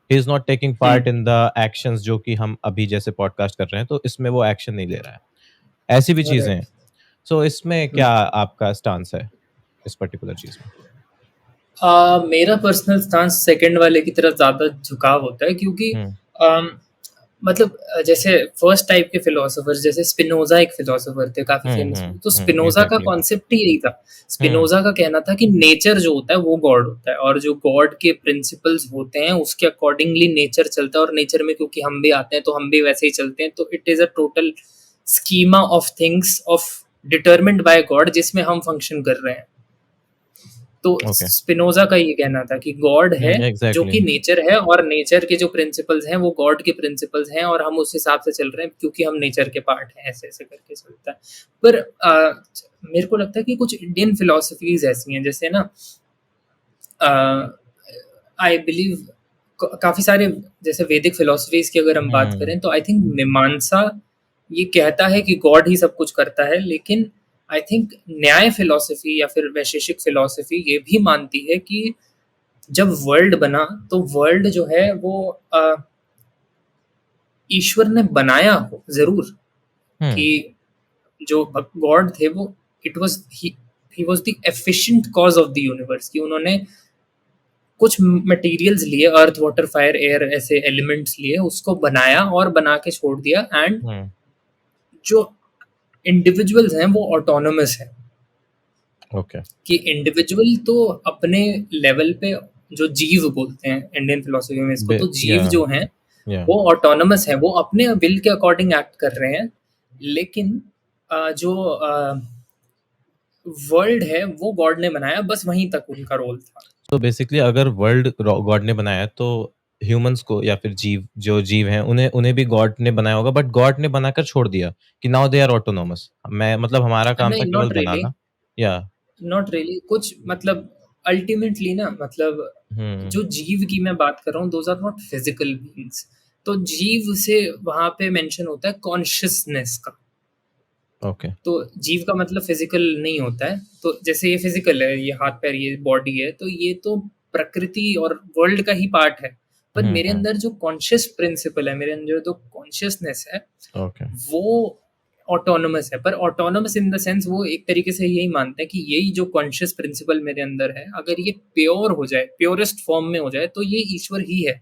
He is not taking hmm, part in the actions जो कि हम अभी जैसे पॉडकास्ट कर रहे हैं, तो इसमें वो एक्शन नहीं ले रहा है। ऐसी भी चीज़ें हैं। राइट। सो इसमें हुँ। क्या आपका स्टांस है, इस पर्टिकुलर चीज़ में? मेरा पर्सनल स्टांस सेकंड वाले की तरफ ज़्यादा झुकाव होता है क्योंकि हुँ, अम, मतलब जैसे फर्स्ट टाइप के फिलोसोफर्स जैसे स्पिनोज़ा एक फिलोसोफर थे काफ़ी हुँ, फेमस हुए। हुँ, तो हुँ, स्पिनोज़ा का एग्ज़ैक्टली। कॉन्सेप्ट ही यही था। हुँ, स्पिनोज़ा का कहना था कि नेचर जो होता है वो गॉड होता है और जो गॉड के प्रिंसिपल्स होते हैं उसके अकॉर्डिंगली नेचर चलता है और नेचर में क्योंकि हम भी आते हैं तो हम भी वैसे ही चलते हैं। तो it is a total schema of things of determined bye God जिसमें हम फंक्शन कर रहे हैं। तो ओके। स्पिनोज़ा का ये कहना था कि गॉड है, जो एग्ज़ैक्टली। कि नेचर है और नेचर के जो प्रिंसिपल्स हैं, वो गॉड के प्रिंसिपल्स हैं और हम उस हिसाब से चल रहे हैं क्योंकि हम नेचर के पार्ट हैं, ऐसे-ऐसे करके चलता है। पर मेरे को लगता है कि कुछ इंडियन फिलॉसफीज़ ऐसी हैं, जैसे ना आई बिलीव काफ़ी सारे जैसे वैदिक फिलॉसफीज़ की अगर हम बात हुँ, करें तो आई थिंक मीमांसा ये कहता है कि गॉड ही सब कुछ करता है, लेकिन आई थिंक न्याय फिलॉसफी या फिर वैशेषिक फिलॉसफी ये भी मानती है कि जब वर्ल्ड बना तो वर्ल्ड जो है वो ईश्वर ने बनाया हो ज़रूर, हुँ, कि जो गॉड थे वो it was he was the efficient cause of the universe, कि उन्होंने कुछ मटेरियल्स लिए, अर्थ वाटर फायर एयर ऐसे एलिमेंट्स लिए, उसको बनाया और बना के छोड़ दिया, एंड हुँ, जो इंडिविजुअल्स हैं वो ऑटोनोमस है, ओके। कि इंडिविजुअल तो अपने लेवल पे, जो जीव बोलते हैं इंडियन फिलोसफी में इसको, बे तो जीव जो हैं या वो ऑटोनोमस है, वो अपने विल के अकॉर्डिंग एक्ट कर रहे हैं, लेकिन जो वर्ल्ड है वो गॉड ने बनाया, बस वहीं तक उनका रोल था। तो बेसिकली अगर वर्ल्ड गॉड ने बनाया है, तो ह्यूमन्स को या फिर जो जीव हैं उन्हें उन्हें भी गॉड ने बनाया होगा, बट गॉड ने बनाकर छोड़ दिया कि नाउ दे आर ऑटोनॉमस। मैं मतलब हमारा काम था नहीं, केवल नॉट रियली, बनाना। या नॉट रियली, कुछ मतलब अल्टीमेटली ना, मतलब हुँ, जो जीव की मैं बात कर रहा हूँ, those are not physical beings. तो जीव से वहां पे मेंशन होता है कॉन्शियसनेस का, ओके। तो जीव का मतलब फिजिकल नहीं होता है, तो जैसे ये फिजिकल है, ये हाथ पैर ये बॉडी है, तो ये तो प्रकृति और वर्ल्ड का ही पार्ट है, पर हुँ, मेरे हुँ, अंदर जो कॉन्शियस प्रिंसिपल है, मेरे अंदर जो कॉन्शियसनेस है, ओके, वो ऑटोनोमस है, पर ऑटोनोमस इन द सेंस वो एक तरीके से यही मानते हैं कि यही जो कॉन्शियस प्रिंसिपल मेरे अंदर है, अगर ये प्योर हो जाए, प्योरेस्ट फॉर्म में हो जाए, तो ये ईश्वर ही है।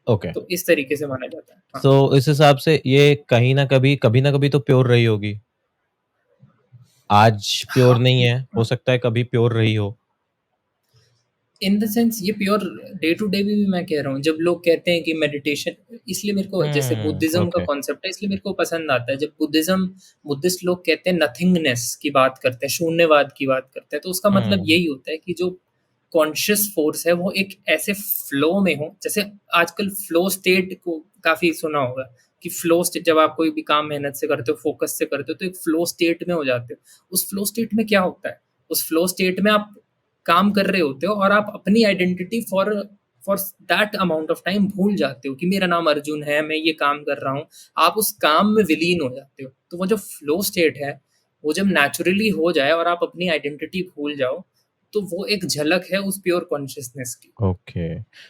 ओके। तो इस तरीके से माना जाता है। हाँ। सो इस हिसाब से ये कहीं न कभी न कभी तो प्योर रही होगी। आज प्योर हाँ, नहीं है, हो सकता है कभी प्योर रही हो। इन द सेंस ये प्योर डे टू डे भी मैं कह रहा हूँ, जब लोग कहते हैं कि मेडिटेशन, इसलिए मेरे को जैसे हुँ, बुद्धिज्म का ओके। कॉन्सेप्ट है, इसलिए मेरे को पसंद आता है जब बुद्धिस्ट लोग कहते हैं नथिंगनेस की बात करते हैं, शून्यवाद की बात करते हैं, तो उसका मतलब हुँ, यही होता है कि जो कॉन्शियस फोर्स है वो एक ऐसे फ्लो में हो, जैसे आजकल फ्लो स्टेट को काफी सुना होगा, कि फ्लो स्टेट जब आप कोई भी काम मेहनत से करते हो, फोकस से करते हो, तो एक फ्लो स्टेट में हो जाते हो। उस फ्लो स्टेट में क्या होता है, उस फ्लो स्टेट में आप काम कर रहे होते हो और आप अपनी identity for for that amount of time भूल जाते हो कि मेरा नाम अर्जुन है, मैं ये काम कर रहा हूँ। आप उस काम में विलीन हो जाते हो। तो वो जो फ्लो स्टेट है, वो जब नेचुरली हो जाए और आप अपनी आइडेंटिटी भूल जाओ, तो वो एक झलक है उस प्योर कॉन्शियसनेस की। ओके।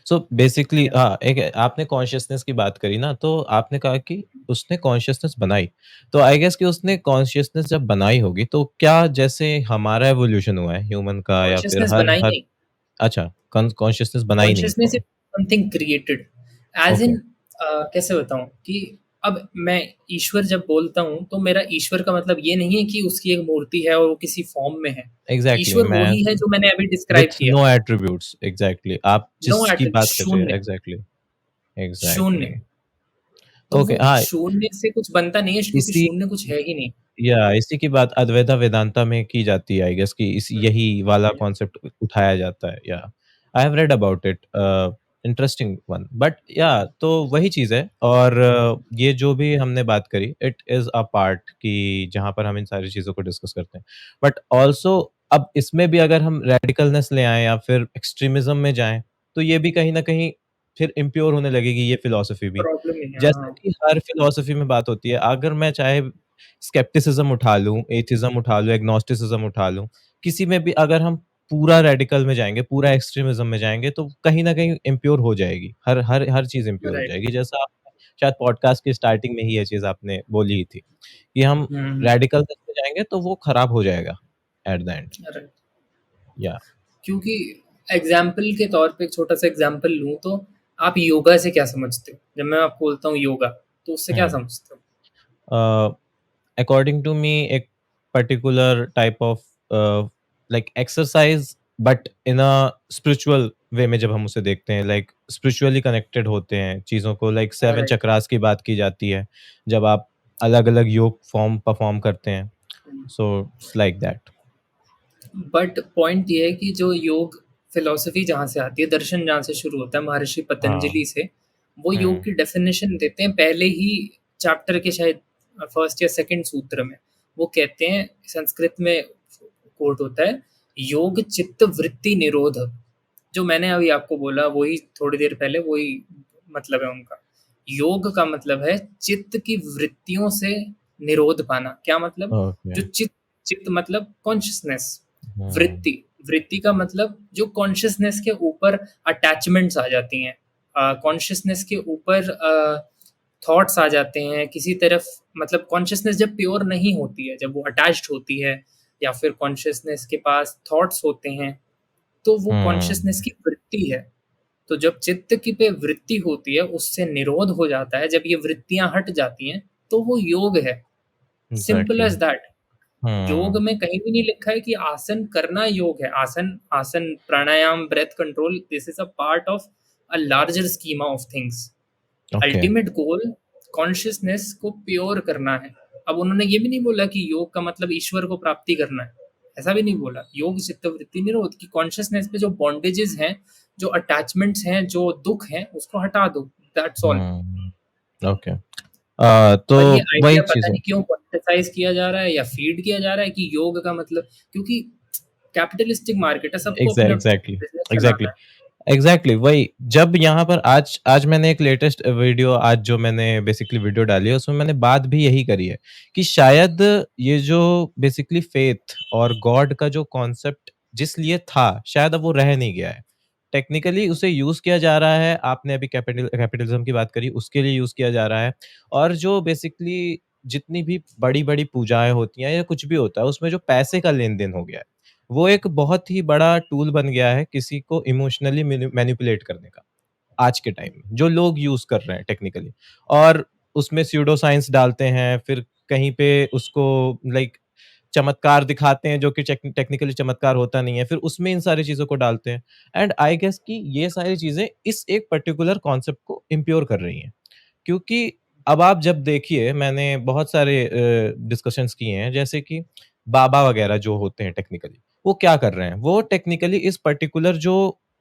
सो बेसिकली या हाँ, एक आपने कॉन्शियसनेस की बात करी ना, तो आपने कहा कि उसने कॉन्शियसनेस बनाई। तो आई गेस कि उसने कॉन्शियसनेस जब बनाई होगी, तो क्या जैसे हमारा एवोल्यूशन हुआ है ह्यूमन का या फिर कॉन्शियसनेस हर बनाई हर नहीं, अच्छा, कॉन्शियसनेस बनाई नहीं कॉन्शियसनेस तो is something created, as okay, इन कैसे बताऊं कि अब मैं ईश्वर जब बोलता हूँ तो मेरा ईश्वर का मतलब ये नहीं है कि उसकी एक मूर्ति है और वो किसी फॉर्म में है। एग्ज़ैक्टली ईश्वर वो मैं ही है जो मैंने अभी डिस्क्राइब विथ किया। नो एट्रिब्यूट्स एग्ज़ैक्टली आप नो जिसकी एटॉम, बात कर रहे हैं शून्य, एग्ज़ैक्टली, शून्य। एग्ज़ैक्टली। तो ओके, वो हाँ, शून्य से कुछ बनता नहीं है क्योंकि इसी शून्य कुछ है ही नहीं। या इसी की बात अद्वैता वेदांता में की जाती है आई गेस कि इस हुँ, यही वाला या कॉन्सेप्ट उठाया जाता है या I have read about it interesting one but या तो वही चीज़ है और ये जो भी हमने बात करी इट इज़ अ पार्ट कि जहाँ पर हम इन सारी चीज़ों को डिस्कस करते हैं। बट ऑल्सो अब इसमें भी अगर हम रेडिकलनेस ले आएँ या फिर एक्सट्रीमिज़्म में जाएँ, तो ये भी कहीं न कहीं फिर इम्प्योर होने लगेगी ये फिलॉसफी भी। प्रॉब्लम ही है, जैसा हाँ। कि हर फिलॉसफी में बात होती है, अगर मैं चाहे स्केप्टिसिज़्म उठा लूँ, एथिज़्म उठा लूँ, एग्नोस्टिसिज़्म उठा लूँ, किसी में भी अगर हम पूरा रेडिकल में जाएँगे, पूरा एक्सट्रीमिज़्म में जाएँगे, तो कहीं न कहीं इम्प्योर हो जाएगी। हर चीज़ इम्प्योर हो राइट। जाएगी। जैसा आपने शायद पॉडकास्ट की स्टार्टिंग में ही ये चीज़ आपने बोली ही थी, कि हम हुँ, हुँ। रेडिकलनेस में जाएँगे तो वो खराब हो जाएगा एट द एंड। राइट। या क्योंकि एग्ज़ाम्पल के तौर पे एक छोटा-सा एग्ज़ाम्पल लूँ तो आप योगा से क्या समझते हो? जब मैं आपको बोलता हूँ योगा, तो उससे क्या हुँ। समझते हो? अ अकॉर्डिंग टू मी एक particular type of like exercise but in a spiritual way में जब हम उसे देखते हैं लाइक स्पिरिचुअली कनेक्टेड होते हैं चीज़ों को लाइक सेवन राइट। चक्रास की बात की जाती है जब आप अलग अलग योग फॉर्म परफॉर्म करते हैं हुँ। So it's like that. But point ये है कि जो योग फिलॉसफी जहाँ से आती है, दर्शन जहाँ से शुरू होता है महर्षि हाँ। पतंजलि से, वो योग हुँ। की डेफिनेशन देते हैं पहले ही चैप्टर के शायद फर्स्ट या सेकंड सूत्र में। वो कहते हैं, संस्कृत में कोट होता है, योग चित्त वृत्ति निरोध। जो मैंने अभी आपको बोला वही थोड़ी देर पहले, वही मतलब है उनका। योग का मतलब है चित्त की वृत्तियों से निरोध पाना। क्या मतलब? ओके। जो चित्त, चित्त मतलब कॉन्शियसनेस, हुँ। वृत्ति, वृत्ति का मतलब जो कॉन्शियसनेस के ऊपर अटैचमेंट्स आ जाती हैं, कॉन्शियसनेस के ऊपर थॉट्स आ जाते हैं किसी तरफ। मतलब कॉन्शियसनेस जब प्योर नहीं होती है, जब वो अटैच्ड होती है, या फिर कॉन्शियसनेस के पास थॉट्स होते हैं, तो वो कॉन्शियसनेस हुँ। की वृत्ति है। तो जब चित्त की पे वृत्ति होती है, उससे निरोध हो जाता है, जब ये वृत्तियां हट जाती हैं, तो वो योग है। Simple exactly. As that. योग हुँ। में कहीं भी नहीं लिखा है कि आसन करना योग है। आसन, आसन, प्राणायाम, breath control, this is a part of a larger schema of things. Okay. Ultimate goal consciousness को प्योर करना है। अब उन्होंने ये भी नहीं बोला कि योग का मतलब ईश्वर को प्राप्ति करना है, ऐसा भी नहीं बोला। योग चित्तवृत्ति निरोध की कॉन्शियसनेस पे जो बॉन्डेजेस हैं, जो अटैचमेंट्स हैं, जो दुख हैं, उसको हटा दो, दैट्स ऑल। हुँ। ओके। तो पर ये आइडिया वही पता चीज़ है। नहीं क्यों पॉलिटिसाइज किया जा रहा है या फीड किया जा रहा है कि योग का मतलब, क्योंकि कैपिटलिस्टिक मार्केट है, सबको अपना एग्ज़ैक्टली, बिजनेस एग्ज़ैक्टली। चलाना है। एग्ज़ैक्टली वही, जब यहाँ पर आज आज मैंने एक लेटेस्ट वीडियो, आज जो मैंने बेसिकली वीडियो डाली है, उसमें मैंने बात भी यही करी है कि शायद ये जो बेसिकली फ़ेथ और गॉड का जो कॉन्सेप्ट जिस लिए था, शायद अब वो रह नहीं गया है। टेक्निकली उसे यूज़ किया जा रहा है, आपने अभी कैपिटलिज़्म की बात करी, उसके लिए यूज़ किया जा रहा है। और जो बेसिकली जितनी भी बड़ी-बड़ी पूजाएँ होती हैं या कुछ भी होता है, उसमें जो पैसे का लेन-देन हो गया है, वो एक बहुत ही बड़ा टूल बन गया है किसी को इमोशनली मैनिपुलेट करने का, आज के टाइम में, जो लोग यूज़ कर रहे हैं टेक्निकली। और उसमें स्यूडो साइंस डालते हैं, फिर कहीं पे उसको लाइक चमत्कार दिखाते हैं जो कि टेक्निकली चमत्कार होता नहीं है, फिर उसमें इन सारी चीज़ों को डालते हैं। एंड आई गेस कि ये सारी चीज़ें इस एक पर्टिकुलर कॉन्सेप्ट को इम्प्योर कर रही हैं। क्योंकि अब आप जब देखिए, मैंने बहुत सारे डिस्कशंस किए हैं, जैसे कि बाबा वगैरह जो होते हैं टेक्निकली, वो क्या कर रहे हैं? वो टेक्निकली इस पर्टिकुलर जो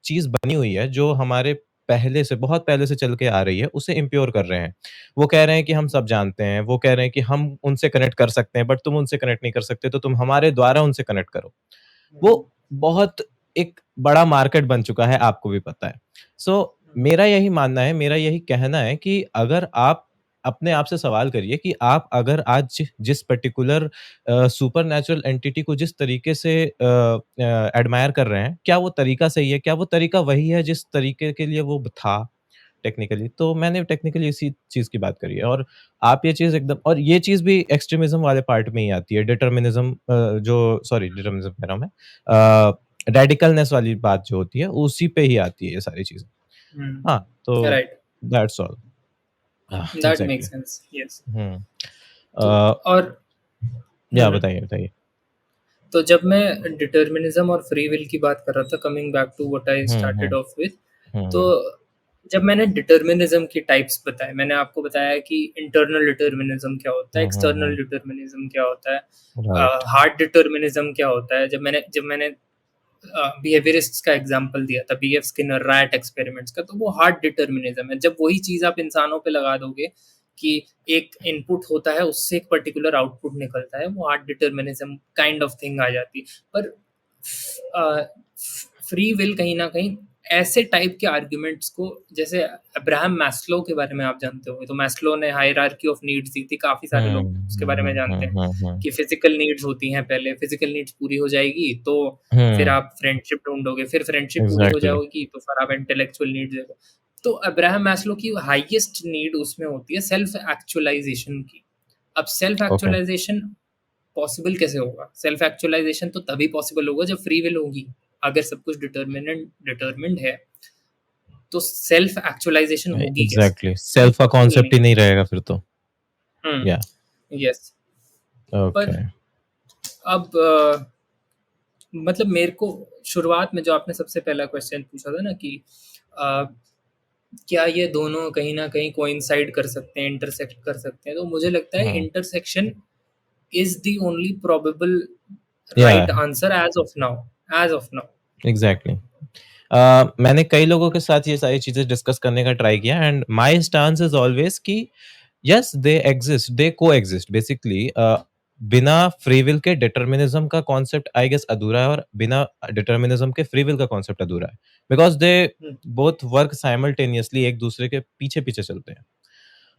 चीज़ बनी हुई है, जो हमारे पहले से, बहुत पहले से चल के आ रही है, उसे इम्प्योर कर रहे हैं। वो कह रहे हैं कि हम सब जानते हैं, वो कह रहे हैं कि हम उनसे कनेक्ट कर सकते हैं, बट तुम उनसे कनेक्ट नहीं कर सकते, तो तुम हमारे द्वारा उनसे कनेक्ट करो। हुँ, वो बहुत एक बड़ा मार्केट बन चुका है, आपको भी पता है। सो मेरा यही मानना है, मेरा यही कहना है कि अगर आप अपने आप से सवाल करिए कि आप अगर आज जिस पर्टिकुलर सुपरनैचुरल एंटिटी को जिस तरीके से एडमायर कर रहे हैं, क्या वो तरीका सही है? क्या वो तरीका वही है जिस तरीके के लिए वो था टेक्निकली? तो मैंने टेक्निकली इसी चीज़ की बात करी है। और आप ये चीज़ एकदम, और ये चीज़ भी एक्सट्रीमिज़्म वाले पार्ट में ही आती है। डिटर्मिनिज़्म जो सॉरी डिटर्मिनिज़्म कह रहा हूँ मैं, रेडिकलनेस वाली बात जो होती है, उसी पे ही आती है ये सारी चीज़ें। हाँ, तो right, that's all. That exactly. Makes sense, yes. Hmm. तो अ, और या हुँ, बताइए, बताइए? तो जब मैं डिटर्मिनिज़्म और फ्री विल की बात कर रहा था, coming back to what I hmm, started hmm. Off with, hmm, तो हुँ। जब मैंने डिटर्मिनिज़्म की टाइप्स बताए, मैंने आपको बताया कि इंटरनल डिटर्मिनिज़्म क्या होता है, हुँ, हुँ, एक्सटर्नल हुँ। डिटर्मिनिज़्म क्या होता है, राइट। हार्ड डिटर्मिनिज़्म क्या होता है। जब मैंने बिहेवियरिस्ट्स का एग्जांपल दिया था, बीएफ स्किनर रैट एक्सपेरिमेंट्स का, तो वो हार्ड डिटर्मिनिज्म है। जब वही चीज आप इंसानों पे लगा दोगे कि एक इनपुट होता है, उससे एक पर्टिकुलर आउटपुट निकलता है, वो hard determinism kind of thing आ जाती है। पर फ्री विल कहीं ना कहीं ऐसे टाइप के आर्ग्यूमेंट्स को, जैसे अब्राहम मैस्लो के बारे में आप जानते होंगे, तो मैस्लो ने हायरार्की ऑफ नीड्स दी थी, काफी सारे हुँ, लोग उसके हुँ, बारे में हुँ, जानते हुँ, हैं हुँ, हुँ। कि फिजिकल नीड्स होती हैं पहले, फिजिकल नीड्स पूरी हो जाएगी तो फिर हुँ, आप फ्रेंडशिप ढूँढोगे, फिर फ्रेंडशिप पूरी हो एग्ज़ैक्टली। जाएगी तो फिर आप इंटेलेक्चुअल नीड्स देखो। तो अब्राहम मैस्लो की हाईएस्ट नीड उसमें होती है सेल्फ एक्चुअलाइज़ेशन की। अब सेल्फ ओके। एक्चुअलाइज़ेशन पॉसिबल कैसे होगा? सेल्फ एक्चुअलाइज़ेशन तो तभी पॉसिबल होगा जब फ्री विल होगी। अगर सब कुछ डिटरमिन्ड है, तो सेल्फ एक्चुअलाइज़ेशन होगी कैसे? एग्ज़ैक्टली, ये सेल्फ का पॉसिबल नहीं कॉन्सेप्ट ही है। नहीं रहेगा फिर तो। हुँ, या यस। ओके। पर अब मतलब मेरे को शुरुआत में जो आपने सबसे पहला क्वेश्चन पूछा था ना कि अ, क्या ये दोनों कहीं न कहीं कोइंसाइड कर सकते हैं, इंटरसेक्ट कर सकते हैं? तो मुझे लगता है hmm, intersection is the only probable या right answer as of now. Exactly. मैंने कई लोगों के साथ ये सारी चीजें डिस्कस करने का ट्राई किया and my stance is always कि यस दे एग्जिस्ट, दे को एग्जिस्ट बेसिकली। बिना फ्री विल के डिटर्मिनिज्म का कॉन्सेप्ट आई गेस अधूरा है, और बिना डिटर्मिनिज्म के फ्री विल का कॉन्सेप्ट अधूरा है, because they hmm, both work simultaneously, एक दूसरे के पीछे पीछे चलते हैं।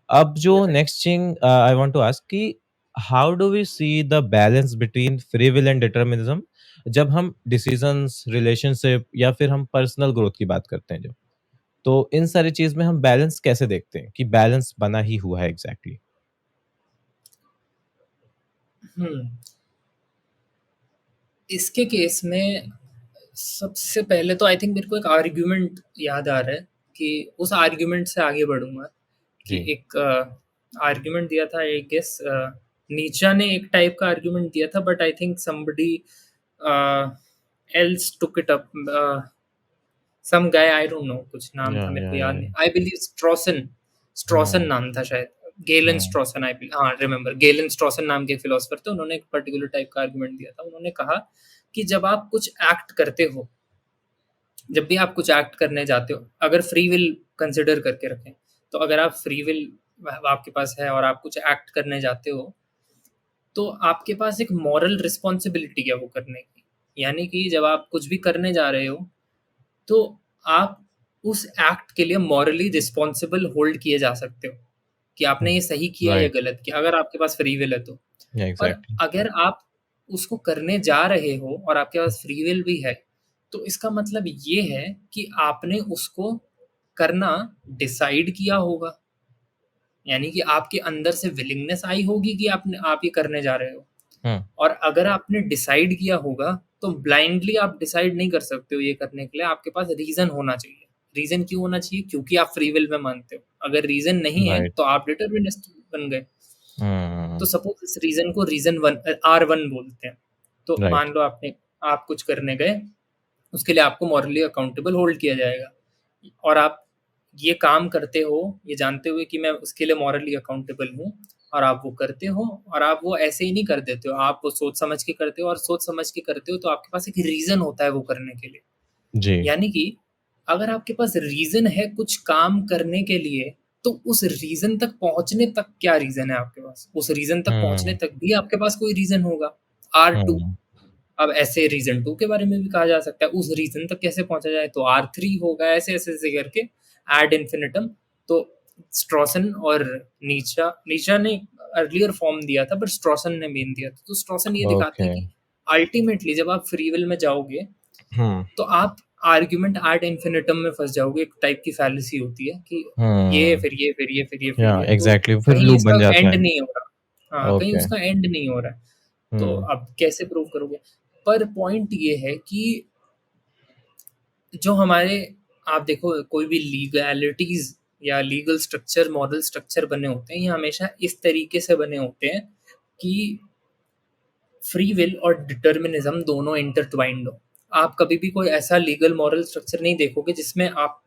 अब जो right। Next thing I want to ask कि how do we see the balance between free will and determinism जब हम डिसीजंस, रिलेशनशिप या फिर हम पर्सनल ग्रोथ की बात करते हैं जब, तो इन सारी चीज में हम बैलेंस कैसे देखते हैं कि बैलेंस बना ही हुआ है एग्जैक्टली? हम्म इसके केस में सबसे पहले तो आई थिंक मेरे को एक आर्ग्यूमेंट याद आ रहा है कि उस आर्ग्यूमेंट से आगे बढ़ूंगा। कि जी। एक आर्ग्यूमेंट दिया था आई गेस, नीचा ने एक टाइप का आर्ग्यूमेंट दिया था, but I think somebody else took it up. Some guy, I don't know, कुछ नाम था मेरे को याद या नहीं। आई बिलीव स्ट्रॉसन, स्ट्रॉसन हम्म नाम था शायद। गेलन हम्म स्ट्रॉसन, आई बिलीव, हाँ रिमेम्बर, गेलन स्ट्रॉसन नाम के फिलोसफर थे। उन्होंने एक पर्टिकुलर टाइप का आर्गुमेंट दिया था। उन्होंने कहा कि जब आप कुछ एक्ट करते हो, जब भी आप कुछ एक्ट करने जाते हो, अगर फ्री विल कंसिडर करके रखें, तो अगर आप फ्री विल आपके पास है और आप कुछ एक्ट करने जाते हो, तो आपके पास एक मॉरल रिस्पॉन्सिबिलिटी है वो करने की। यानी कि जब आप कुछ भी करने जा रहे हो, तो आप उस एक्ट के लिए मॉरली रिस्पॉन्सिबल होल्ड किए जा सकते हो कि आपने ये सही किया या राइट। गलत किया, अगर आपके पास फ्री विल है तो। या और एग्जैक्टली। अगर आप उसको करने जा रहे हो और आपके पास फ्री विल भी है, तो इसका मतलब ये है कि आपने उसको करना डिसाइड किया होगा। यानी कि आपके अंदर से विलिंगनेस आई होगी कि आप ये करने जा रहे हो। हम्म और अगर आपने डिसाइड किया होगा, तो ब्लाइंडली आप डिसाइड नहीं कर सकते हो ये करने के लिए, आपके पास रीजन होना चाहिए। रीजन क्यों होना चाहिए? क्योंकि आप फ्री विल में मानते हो। अगर रीजन नहीं है राइट। तो आप डिटर्मिनिस्ट बन गए। तो हम्म सपोज इस रीजन को रीजन वन, R1 बोलते हैं। तो राइट। मान लो आप कुछ करने गए, उसके लिए आपको मॉरली अकाउंटेबल होल्ड किया जाएगा। और आप ये काम करते हो ये जानते हुए कि मैं उसके लिए मॉरली अकाउंटेबल हूँ, और आप वो करते हो। और आप वो ऐसे ही नहीं कर देते हो, आप वो सोच समझ के करते हो, और सोच समझ के करते हो तो आपके पास एक रीजन होता है वो करने के लिए। जी। यानी कि अगर आपके पास रीजन है कुछ काम करने के लिए, तो उस रीजन तक पहुंचने तक क्या रीजन है आपके पास? उस रीजन तक पहुंचने हम्म तक भी आपके पास कोई रीजन होगा। R2। हम्म अब ऐसे रीजन टू के बारे में भी कहा जा सकता है, उस रीजन तक कैसे पहुंचा जाए, तो R3 होगा। ऐसे ऐसे ऐसे करके एड इन्फिनिटम। तो स्ट्रॉसन और नीचा नीचा ने अर्लियर फॉर्म दिया था, बट स्ट्रॉसन ने मेन दिया था। तो स्ट्रॉसन ये दिखाते ओके। हैं कि अल्टीमेटली जब आप फ्री विल में जाओगे, हम्म तो आप आर्ग्यूमेंट एड इन्फिनिटम में फंस जाओगे। एक टाइप की फैलेसी होती है कि ये हम्म फिर ये फिर ये फिर ये फिर या ये, तो एग्जैक्टली, फिर कहीं लूप इसका बन जाता एंड है। नहीं हो रहा। हाँ, कहीं ओके। उसका एंड नहीं हो रहा है। तो हम्म अब कैसे प्रूव करोगे? पर पॉइंट ये है कि जो हमारे, आप देखो कोई भी लीगैलिटीज या लीगल स्ट्रक्चर, मॉरल स्ट्रक्चर बने होते हैं, ये हमेशा इस तरीके से बने होते हैं कि फ्री विल और डिटर्मिनिज्म दोनों इंटरट्वाइंड हो। आप कभी भी कोई ऐसा लीगल मॉरल स्ट्रक्चर नहीं देखोगे जिसमें आप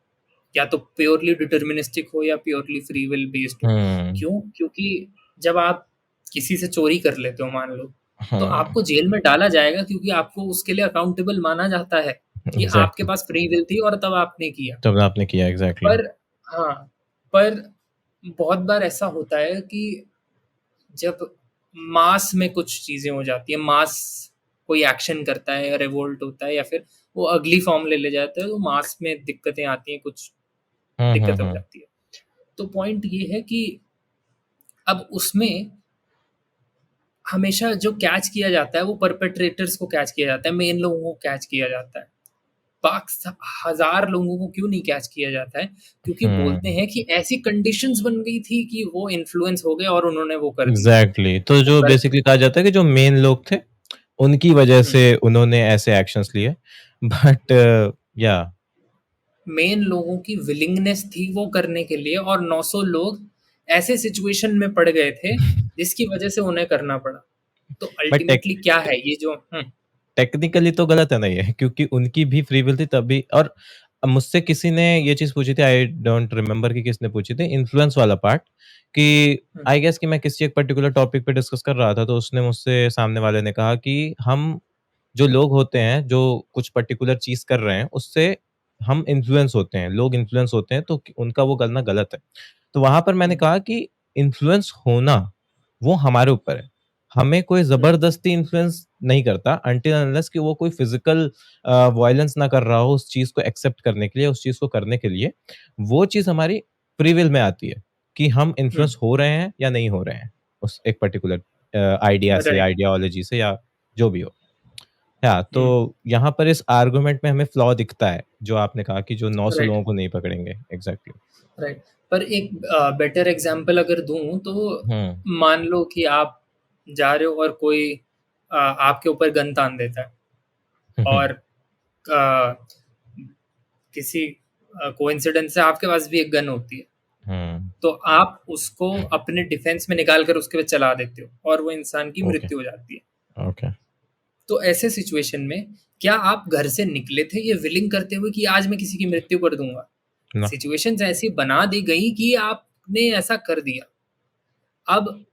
या तो प्योरली डिटर्मिनिस्टिक हो या प्योरली फ्री विल बेस्ड हो। हम्म क्यों? क्योंकि जब आप किसी से चोरी कर लेते हो मान लो, तो हम्म आपको जेल में डाला जाएगा क्योंकि आपको उसके लिए अकाउंटेबल माना जाता है कि आपके एग्जैक्टली। पास फ्री विल थी और तब आपने किया। तब आपने किया एग्जैक्टली। पर हाँ, पर बहुत बार ऐसा होता है कि जब मास में कुछ चीजें हो जाती है, मास कोई एक्शन करता है या रिवोल्ट होता है या फिर वो अगली फॉर्म ले जाता है, तो मास में दिक्कतें आती हैं, कुछ दिक्कतें हो हम्म। जाती है। तो पॉइंट ये है कि अब उसमें हमेशा जो कैच किया जाता है वो परपेट्रेटर्स को कैच किया जाता है, मेन लोगों को कैच किया जाता है। हजार लोगों को क्यों नहीं कैच किया जाता है? क्योंकि बोलते हम्म हैं कि ऐसी कंडीशंस बन गई थी कि वो इन्फ्लुएंस हो गए और उन्होंने वो कर दिया। एग्जैक्टली, तो वो जो गलत बेसिकली कहा जाता है कि जो मेन लोग थे उनकी वजह है। से उन्होंने ऐसे एक्शंस लिए, बट या मेन लोगों की विलिंगनेस थी वो करने के लिए, और 900 लोग ऐसे सिचुएशन में पड़ गए थे जिसकी वजह से उन्हें करना पड़ा। तो बट अल्टीमेटली क्या है ये जो टेक्निकली तो गलत है ना ये, क्योंकि उनकी भी फ्री विल थी तभी। और मुझसे किसी ने ये चीज़ पूछी थी, आई डोंट रिमेंबर कि किसने पूछी थी, इन्फ्लुएंस वाला पार्ट, कि हम्म, आई गेस कि मैं किसी एक पर्टिकुलर टॉपिक पे डिस्कस कर रहा था, तो उसने मुझसे, सामने वाले ने कहा कि हम जो लोग होते हैं, जो कुछ पर्टिकुलर चीज़ कर रहे हैं, उससे हम इन्फ्लुएंस होते हैं, लोग इन्फ्लुएंस होते हैं, तो उनका वो करना गलत है। तो वहाँ पर मैंने हुँ, कहा कि इन्फ्लुएंस होना, वो हमारे ऊपर है। हमें कोई हुँ, ज़बरदस्ती इन्फ्लुएंस नहीं करता अनटिल अनलेस कि वो कोई फ़िज़िकल वॉयलेंस ना कर रहा हो उस चीज़ को एक्सेप्ट करने के लिए, उस चीज़ को करने के लिए। वो चीज़ हमारी फ्री विल में आती है कि हम हुँ, इन्फ्लुएंस हो रहे हैं या नहीं हो रहे हैं, उस एक पर्टिकुलर आइडिया से, राइट, आइडियोलॉजी से या जो भी हो। हाँ, हुँ, तो यहाँ पर इस आर्गुमेंट में हमें फ्लॉ दिखता है, जो आपने कहा कि जो 900 राइट, लोगों को नहीं पकड़ेंगे। एग्ज़ैक्टली। राइट। पर एक बेटर एग्ज़ाम्पल अगर दूँ तो हुँ। मान लो कि आप जा रहे हो और कोई आपके ऊपर गन तान देता है हुँ, हुँ। और अ, किसी कोइंसिडेंस से आपके पास भी एक गन होती है। हुँ, तो आप उसको अपने डिफेंस में निकाल कर उसके पे चला देते हो और वो इंसान की ओके, मृत्यु हो जाती है। ओके। तो ऐसे सिचुएशन में क्या आप घर से निकले थे ये विलिंग करते हुए कि आज मैं किसी की मृत्यु कर दूँगा? ना सिचुएशंस ऐसी बना दी गई कि आपने ऐसा कर दिया। अब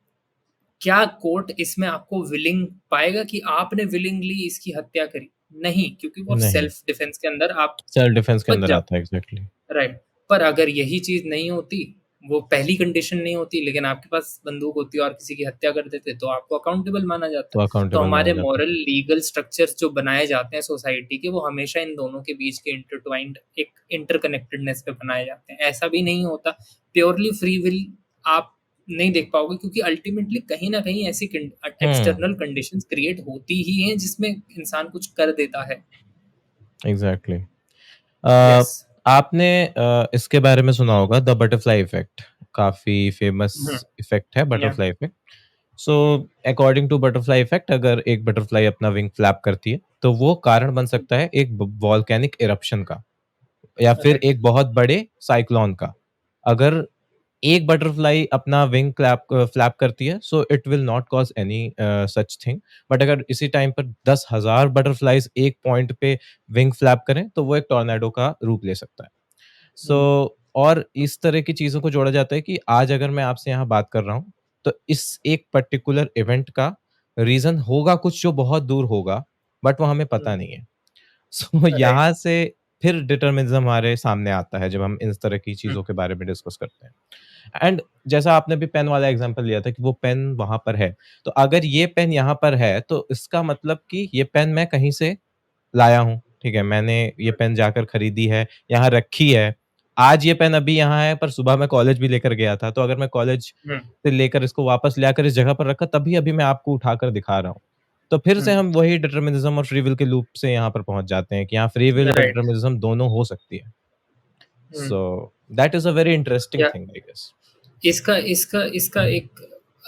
क्या कोर्ट इसमें आपको विलिंग पाएगा कि आपने विलिंगली इसकी हत्या करी? नहीं, क्योंकि वो नहीं, सेल्फ डिफेंस के अंदर आप सेल्फ डिफेंस के बच अंदर आता जाते है हो। एग्ज़ैक्टली। राइट। पर अगर यही चीज़ नहीं होती, वो पहली कंडीशन नहीं होती, लेकिन आपके पास बंदूक होती और किसी की हत्या कर देते, तो आपको अकाउंटेबल माना जाता तो है। तो अकाउंटेबल माना हमारे जाता है। मॉरल लीगल स्ट्रक्चर्स जो बनाए जाते हैं सोसाइटी के, वो हमेशा इन दोनों के बीच के इंटरट्वाइंड एक इंटरकनेक्टेडनेस पे बनाए जाते हैं। ऐसा भी नहीं होता, प्योरली फ्री विल आप नहीं देख पाओगे, क्योंकि अल्टीमेटली कहीं न कहीं ऐसी हुँ, एक्सटर्नल कंडीशंस क्रिएट होती ही हैं, जिसमें इंसान कुछ कर देता है। एग्ज़ैक्टली। यस। आपने इसके बारे में सुना होगा द बटरफ्लाई इफ़ेक्ट, काफ़ी फ़ेमस हुँ, इफ़ेक्ट है या butterfly effect. So according to butterfly effect अगर एक बटरफ्लाई अपना विंग फ्लैप करती है, तो वो कारण बन सकता है एक व वोल्केनिक इरप्शन का या फिर राइट। एक बहुत बड़े साइक्लोन का। अगर एक बटरफ्लाई अपना विंग फ्लैप करती है, so it will not cause any such thing. But अगर इसी टाइम पर 10,000 बटरफ्लाइज़ एक पॉइंट पे विंग फ्लैप करें, तो वो एक टॉर्नेडो का रूप ले सकता है। सो हुँ, और इस तरह की चीज़ों को जोड़ा जाता है कि आज अगर मैं आपसे यहाँ बात कर रहा हूँ, तो इस एक पर्टिकुलर इवेंट का रीज़न होगा कुछ जो बहुत दूर होगा, बट वो हमें हुँ, पता नहीं है। So right. यहाँ से फिर डिटरमिनिज़्म हमारे सामने आता है, जब हम इस तरह की हुँ, चीज़ों के बारे में डिस्कस करते हैं। एंड जैसा आपने अभी पेन वाला एग्ज़ाम्पल लिया था कि वो पेन वहाँ पर है। तो अगर ये पेन यहाँ पर है, तो इसका मतलब कि ये पेन मैं कहीं से लाया हूँ, ठीक है? मैंने ये हुँ, पेन जाकर खरीदी है, यहाँ रखी है। आज ये पेन अभी यहाँ है, पर सुबह मैं कॉलेज भी लेकर गया था, तो अगर मैं कॉलेज हुँ, से लेकर इसको वापस ले आकर इस जगह पर रखा, तभी अभी मैं आपको उठाकर दिखा रहा हूँ। तो फिर हुँ, से हम वही डिटरमिनिज़्म और फ्री विल के लूप से यहाँ पर पहुँच जाते हैं कि यहाँ फ्री विल और राइट। डिटरमिनिज़्म दोनों हो सकती है। Hmm, so that is a very interesting या थिंग आई गेस। इसका इसका इसका एक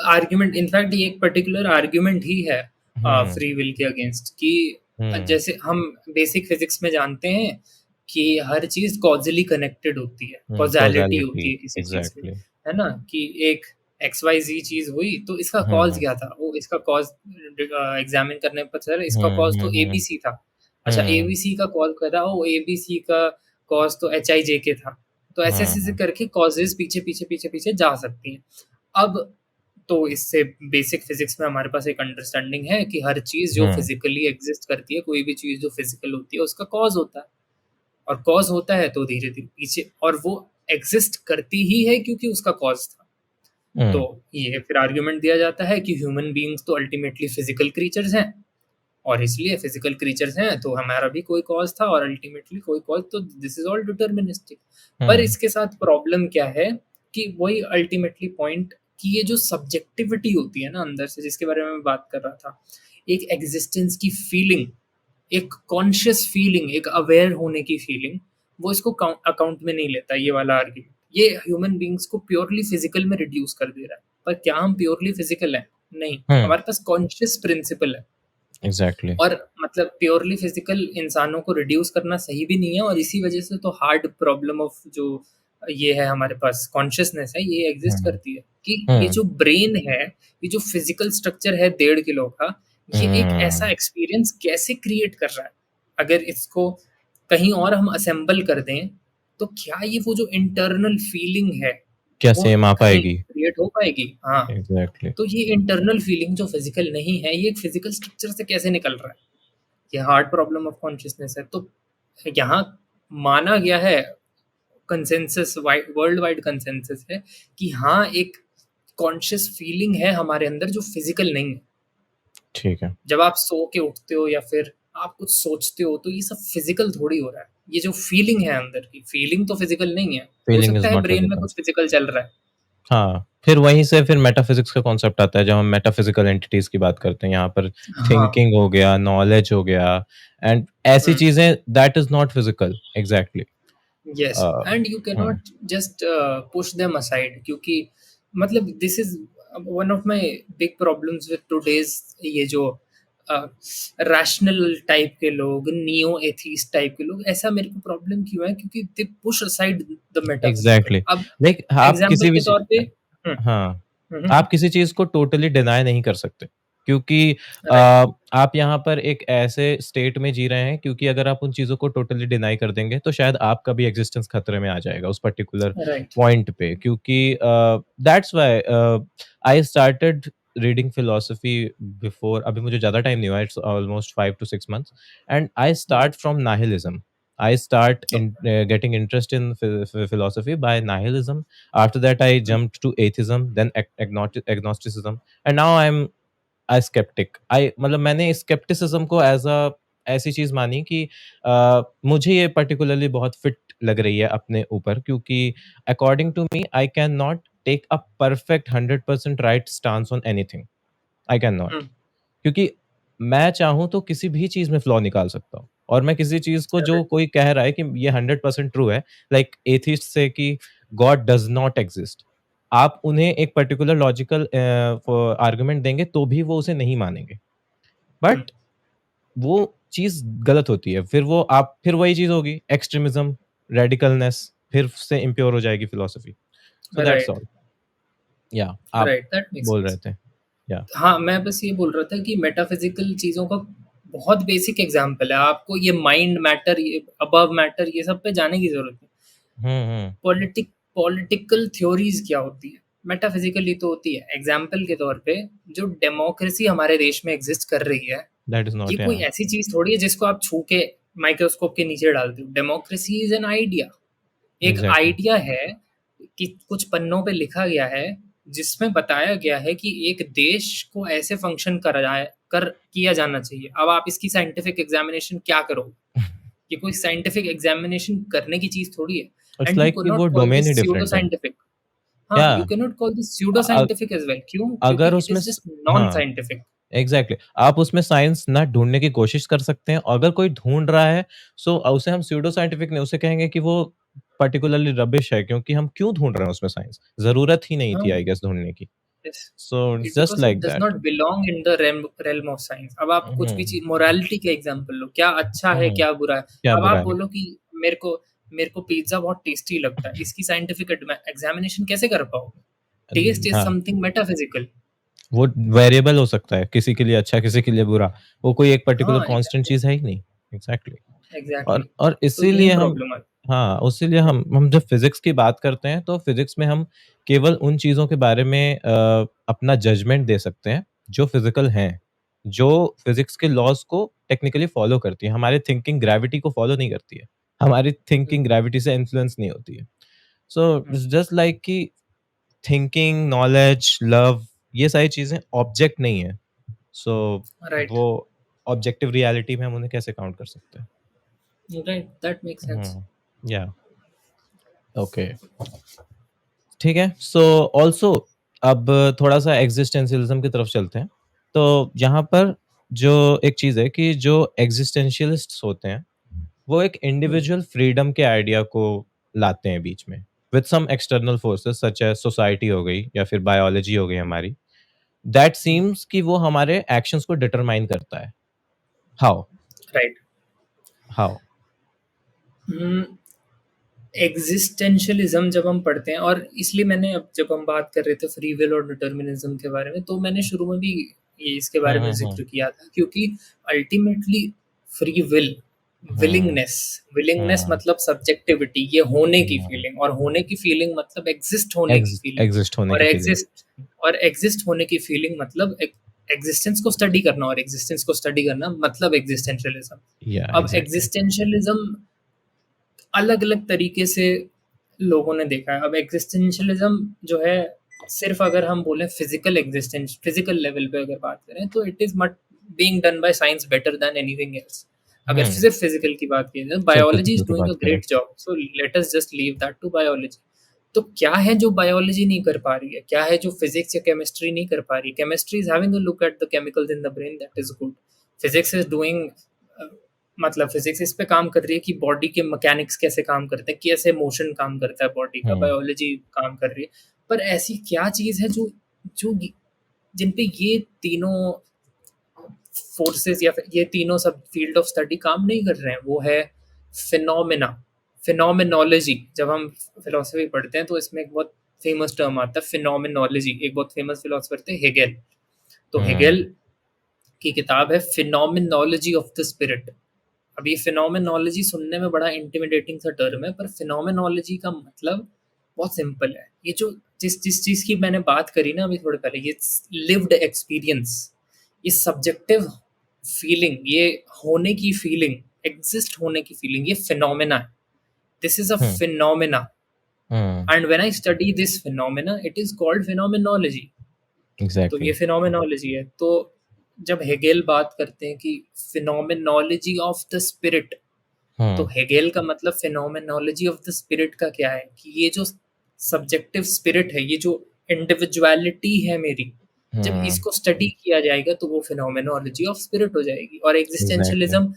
आर्गुमेंट, इनफैक्ट ये एक पर्टिकुलर आर्गुमेंट ही है हुँ, फ्री विल के अगेंस्ट कि हुँ। जैसे हम बेसिक फिज़िक्स में जानते हैं कि हर चीज़ कॉज़ली कनेक्टेड होती है, हुँ, कॉज़ैलिटी होती कॉज़ैलिटी है किसी चीज़ की, एग्ज़ैक्टली। है ना? कि एक XYZ चीज़ हुई तो इसका कॉज़ हुँ, क्या था? वो इसका कॉज़ एग्ज़ामिन करने पे पता चला इसका हुँ, कॉज़ हुँ, तो हुँ, ABC था। अच्छा, हुँ, ABC का कॉज़ क्या था? ओह! ABC का कॉज़ तो HIJK था। तो ऐसे-ऐसे हुँ, करके कॉज़ेज़ पीछे-पीछे जा सकती हैं। अब तो इससे बेसिक फिज़िक्स में हमारे पास एक अंडरस्टैंडिंग है कि हर चीज़ जो हुँ, फिज़िकली एग्ज़िस्ट करती है, कोई भी चीज़ जो फिज़िकल होती है, उसका कॉज़ होता है और कॉज़ होता है तो धीरे-धीरे पीछे, और वो एग्ज़िस्ट करती ही है क्योंकि उसका कॉज़ था। तो हुँ, ये फिर आर्गुमेंट दिया जाता है कि ह्यूमन बीइंग्स तो अल्टीमेटली फिज़िकल क्रीचर्स हैं और इसलिए फिज़िकल क्रीचर्स हैं तो हमारा भी कोई कॉज़ था और अल्टीमेटली कोई कॉज़, तो दिस इज़ ऑल डिटर्मिनिस्टिक। पर हुँ, इसके साथ प्रॉब्लम क्या है कि वही अल्टीमेटली पॉइंट कि ये जो सब्जेक्टिविटी होती है ना अंदर से, जिसके बारे में मैं बात कर रहा था, एक एग्ज़िस्टेंस की फीलिंग, एक कॉन्शियस फीलिंग, एक अवेयर होने की फीलिंग, वो इसको अकाउंट में नहीं लेता ये वाला आर्ग्यूमेंट। ये ह्यूमन बीइंग्स को प्योरली फिजिकल में रिड्यूस कर दे रहा है। पर क्या हम प्योरली फिजिकल हैं? नहीं, हुँ, हमारे पास कॉन्शियस प्रिंसिपल है। एग्ज़ैक्टली। और मतलब प्योरली फिजिकल इंसानों को रिड्यूस करना सही भी नहीं है, और इसी वजह से तो हार्ड प्रॉब्लम ऑफ जो ये है हमारे पास कॉन्शियसनेस है, ये एग्जिस्ट हुँ, करती है कि ये हुँ, जो ब्रेन है, ये जो फिजिकल स्ट्रक्चर है 1.5 किलो का, ये एक ऐसा हुँ, एक्सपीरियंस कैसे क्रिएट कर रहा है? अगर इसको कहीं और हम असेंबल कर दें, तो क्या ये वो जो इंटरनल फीलिंग है, क्या वो सेम आ कहीं पाएगी? क्रिएट हो पाएगी? हाँ, एग्ज़ैक्टली। तो ये इंटरनल फीलिंग जो फिजिकल नहीं है, ये एक फिजिकल स्ट्रक्चर से कैसे निकल रहा है? ये हार्ड प्रॉब्लम ऑफ कॉन्शियसनेस है। तो यहाँ माना गया है, कंसेंसस वर्ल्ड वाइड कंसेंसस है कि हाँ, एक कॉन्शियस फीलिंग है हमारे अंदर जो फिजिकल नहीं है। ठीक है। जब आप सो के उठते हो या फिर आप कुछ सोचते हो तो ये सब फिजिकल थोड़ी हो रहा है। ये जो फीलिंग है अंदर की, फीलिंग तो फिजिकल नहीं है। हो फीलिंग सकता इज़ है नॉट ब्रेन में फिज़िकल। कुछ फिजिकल चल रहा है। हाँ, फिर वहीं से फिर मेटाफिज़िक्स का कॉन्सेप्ट आता है, जब हम मेटाफिज़िकल एंटिटीज़ की बात करते हैं। यहाँ पर हाँ। थिंकिंग हो गया, नॉलेज हो गया एंड ऐसी हुँ। चीज़ें that is not physical exactly. Yes, and you hmm, cannot just push them aside, क्योंकि मतलब this is one of my big problems with today's ये जो रैशनल टाइप के लोग, नियो एथीस्ट टाइप के लोग, ऐसा मेरे को प्रॉब्लम क्यों है? क्योंकि they push aside the metaphysical. Exactly. अब लाइक आप एग्जांपल किसी भी के तौर पे हुँ, हाँ, हुँ, आप किसी चीज़ को टोटली डिनाय नहीं कर सकते क्योंकि राइट, आप यहाँ पर एक ऐसे स्टेट में जी रहे हैं, क्योंकि अगर आप उन चीज़ों को टोटली डिनाय कर देंगे, तो शायद आपका भी एग्ज़िस्टेंस खतरे में आ जाएगा उस पर्टिकुलर राइट, पॉइंट पे, क्योंकि that's why I started reading philosophy before. अभी मुझे ज़्यादा टाइम नहीं हुआ, it's almost 5 to 6 months and I um, start from nihilism. I start okay, getting interest in philosophy by nihilism. After that, I um, jumped to atheism, then agnosticism, and now I'm a skeptic. I मतलब मैंने skepticism को एज़ अ ऐसी चीज़ मानी कि मुझे ये पर्टिकुलरली बहुत फिट लग रही है अपने ऊपर, क्योंकि according to me I can not take a perfect 100% right stance on anything. I can um, not, क्योंकि मैं चाहूँ तो किसी भी चीज़ में फ्लॉ निकाल सकता हूँ और मैं किसी चीज़ को जो राइट, कोई कह रहा है कि ये 100% ट्रू है, लाइक एथिस्ट से कि गॉड डज़ नॉट एक्सिस्ट। आप उन्हें एक पर्टिकुलर लॉजिकल आर्गुमेंट देंगे तो भी वो उसे नहीं मानेंगे। हुँ, बट वो चीज़ गलत होती है। फिर वही चीज़ होगी एक्सट्रीमिज़्म, रेडिकलनेस, फिर से इम्प्योर हो जाएगी philosophy. So that's right, all. या आप राइट, दैट मेक्स बोल रहे सेंस। थे। या हाँ, मैं बस ये बोल रहा था कि मेटाफ़िज़िकल चीज़ों का बहुत बेसिक एग्ज़ाम्पल है। आपको ये माइंड मैटर, ये अबव मैटर, ये सब पे जाने की ज़रूरत नहीं। हुँ, हुँ। पॉलिटिकल थ्योरीज़ क्या होती है? मेटाफ़िज़िकल ही तो होती है। एग्ज़ाम्पल के तौर पे जो डेमोक्रेसी हमारे देश में एग्ज़िस्ट कर रही है, दैट इज़ ये नॉट कोई या ऐसी चीज़ थोड़ी है जिसको आप छू के माइक्रोस्कोप के नीचे डाल दो। Democracy is an idea. एक एग्ज़ैक्टली। आइडिया है कि कुछ पन्नों पे लिखा गया है, जिसमें बताया गया है कि एक देश को ऐसे फंक्शन कराया कर किया जाना चाहिए। अब आप इसकी साइंटिफिक एग्ज़ामिनेशन क्या करोगे? ये कोई साइंटिफिक एग्ज़ामिनेशन करने की चीज़ थोड़ी है। It's and you like can कि वो not call domain he this pseudo different है। साइंटिफिक। हाँ, या you can not call this pseudo a, scientific as well. क्यों? क्योंकि अगर इट उसमें इज़ स जस्ट नॉन हाँ, साइंटिफिक। एग्ज़ैक्टली। आप उसमें साइंस ना ढूँढने की कोशिश कर सकते हैं। अगर कोई ढूँढ रहा है, सो उसे हम स्यूडो साइंटिफिक नहीं, उसे कहेंगे कि वो पार्टिकुलरली रबिश है, क्योंकि हम क्यों ढूँढ रहे हैं उसमें साइंस? ज़रूरत ही नहीं थी हाँ, आई गेस ढूँढने की। Yes. So it's just because it like does that. Not belong in the realm of science. अब आप कुछ भी हुँ, चीज़ मोरालिटी का एग्ज़ाम्पल लो, क्या अच्छा है, हुँ। क्या बुरा है? क्या अब बुरा आप है? बोलो कि मेरे को मेरे को पिज़्ज़ा बहुत टेस्टी लगता है, इसकी साइंटिफिक एग्ज़ामिनेशन कैसे कर पाओगे? टेस्ट इज़ हाँ, समथिंग मेटाफिज़िकल। वो वेरिएबल हो सकता है, किसी के लिए अच्छा, किसी के लिए बुरा। वो कोई एक पर्टिकुलर हाँ, कांस्टेंट एग्ज़ैक्टली, चीज़ है ही नहीं। एग्ज़ैक्टली। एग्ज़ैक्टली। और तो यही इसीलिए हम प्रॉब्लम है। हाँ, इसीलिए हम जब फ़िज़िक्स की बात करते हैं, तो फ़िज़िक्स में हम केवल उन चीज़ों के बारे में अपना जजमेंट दे सकते हैं, जो फ़िज़िकल हैं, जो फ़िज़िक्स के लॉज़ को टेक्निकली फ़ॉलो करती हैं। हमारी थिंकिंग ग्रेविटी को फ़ॉलो नहीं करती है। हमारी हुँ, थिंकिंग ग्रेविटी से इन्फ्लुएंस नहीं होती है। So hmm, it's just like कि थिंकिंग, नॉलेज, लव, ये सारी चीज़ें ऑब्जेक्ट नहीं है। सो राइट, वो ऑब्जेक्टिव रियलिटी में हम उन्हें कैसे काउंट कर सकते हैं? Right, that makes sense. Hmm, या ओके, ठीक है। सो ऑल्सो अब थोड़ा-सा एक्जिस्टेंशियलिज़्म की तरफ चलते हैं। तो यहाँ पर जो एक चीज़ है कि जो एक्जिस्टेंशियलिस्ट्स होते हैं, वो एक हुँ, इंडिविजुअल फ्रीडम के आइडिया को लाते हैं बीच में, with some external forces such as society हो गई या फिर बायोलॉजी हो गई हमारी, दैट हुँ, सीम्स कि वो हमारे एक्शंस को डिटरमाइन करता है। How? Right. How? Hmm, existentialism जब हम पढ़ते हैं, और इसलिए मैंने, अब जब हम बात कर रहे थे फ्री विल और डिटर्मिनिज्म के बारे में, तो मैंने शुरू में भी ये इसके हुँ, बारे में हुँ, जिक्र हुँ। किया था, क्योंकि ultimately free will, hmm, willingness, willingness hmm, मतलब सब्जेक्टिविटी, ये होने की हुँ। फीलिंग, और होने की फीलिंग मतलब एग्जिस्ट होने की फीलिंग, एग्ज़िस्ट होने और की फीलिंग। एग्जिस्ट होने की फीलिंग मतलब एक एग्जिस्टेंस को स्टडी करना और एग्जिस्टेंस को स्टडी करना मतलब एग्जिस्टेंशियलिज्म। या अब एग्ज़ैक्टली। एग्जिस्टेंशियलिज्म अलग-अलग तरीके से लोगों ने देखा है। अब एग्जिस्टेंशियलिज्म जो है, सिर्फ़ अगर हम बोलें फिज़िकल लेवल पे अगर बात करें, तो it is much being done by science better than anything else. अगर हुँ, सिर्फ़ फिज़िकल की बात की जाए, सिर्फ़ बायोलॉजी फिज़िकल इज़ की डूइंग अ बात करें। Great job, so let us just leave that to biology. तो क्या है जो बायोलॉजी नहीं कर पा रही है? क्या है जो फिज़िक्स या केमिस्ट्री नहीं कर पा रही है? Chemistry is having a look at the chemicals in the brain, that is good. Physics is doing मतलब फिज़िक्स इस पे काम कर रही है कि बॉडी के मैकेनिक्स कैसे काम करते हैं, कैसे मोशन काम करता है बॉडी का, हुँ, बायोलॉजी काम कर रही है। पर ऐसी क्या चीज़ है जो जो गी जिन पे ये तीनों फोर्सेस या फिर ये तीनों सब फील्ड ऑफ स्टडी काम नहीं कर रहे हैं? वो है फिनोमेना, फिनोमेनोलॉजी। जब हम फिलॉसफी पढ़ते हैं तो इसमें एक बहुत फेमस टर्म आता है फिनोमेनोलॉजी। एक बहुत फेमस फिलोसोफर थे हेगेल। तो हुँ, हेगेल की किताब है फिनोमेनोलॉजी ऑफ द स्पिरिट। अब ये फिनोमेनोलॉजी सुनने में बड़ा इंटिमिडेटिंग सा टर्म है, पर फिनोमेनोलॉजी का मतलब बहुत सिंपल है। ये जो जिस जिस चीज़ की मैंने बात करी ना अभी थोड़ी पहले, ये लिव्ड एक्सपीरियंस, ये सब्जेक्टिव फीलिंग, ये होने की फीलिंग, एग्जिस्ट होने की फीलिंग, ये फिनोमेना है। This is a hmm, phenomena, hmm, and when I study this phenomena it is called phenomenology. तो एग्ज़ैक्टली। ये फिनोमेनोलॉजी है। तो जब हेगेल बात करते हैं कि फिनोमेनोलॉजी ऑफ द स्पिरिट, तो हुँ, हेगेल का मतलब फिनोमेनोलॉजी ऑफ द स्पिरिट का क्या है कि ये जो सब्जेक्टिव स्पिरिट है, ये जो इंडिविजुअलिटी है मेरी, जब हुँ, इसको स्टडी किया जाएगा तो वो फिनोमेनोलॉजी ऑफ स्पिरिट हो जाएगी। और एग्ज़ैक्टली। एग्जिस्टेंशियलिज्म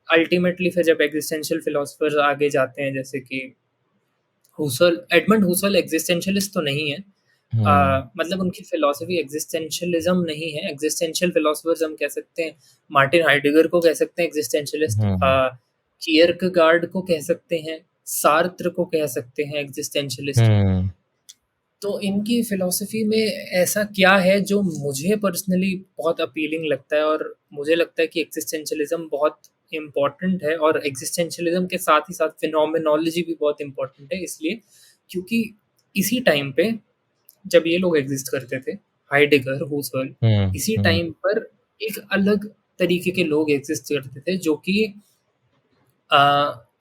अल्टीमेटली फिर जब एग्जिस्टेंशियल फिलोसफर्स आगे जाते हैं, जैसे कि हुसल, एडमंड हुसल एग्जिस्टेंशियलिस्ट तो नहीं है। हुँ, मतलब उनकी फिलॉसफी एग्जिस्टेंशियलिज्म नहीं है। एग्जिस्टेंशियल फिलोसफर्स हम कह सकते हैं, मार्टिन हाइडेगर को कह सकते हैं एग्जिस्टेंशियलिस्ट, हुँ, कियर्केगार्ड को कह सकते हैं, सार्त्र को कह सकते हैं एग्जिस्टेंशियलिस्ट। हुँ, तो इनकी फिलॉसफी में ऐसा क्या है जो मुझे पर्सनली बहुत अपीलिंग लगता है, और मुझे लगता है कि एग्जिस्टेंशियलिज्म बहुत इम्पोर्टेंट है, और एग्जिस्टेंशियलिज्म के साथ ही साथ फिनोमेनोलॉजी भी बहुत इम्पोर्टेंट है, इसलिए क्योंकि इसी टाइम पे जब ये लोग एग्जिस्ट करते थे, हाइडेगर, हुसर्ल, हुँ, इसी हुँ, टाइम पर एक अलग तरीके के लोग एग्जिस्ट करते थे जो कि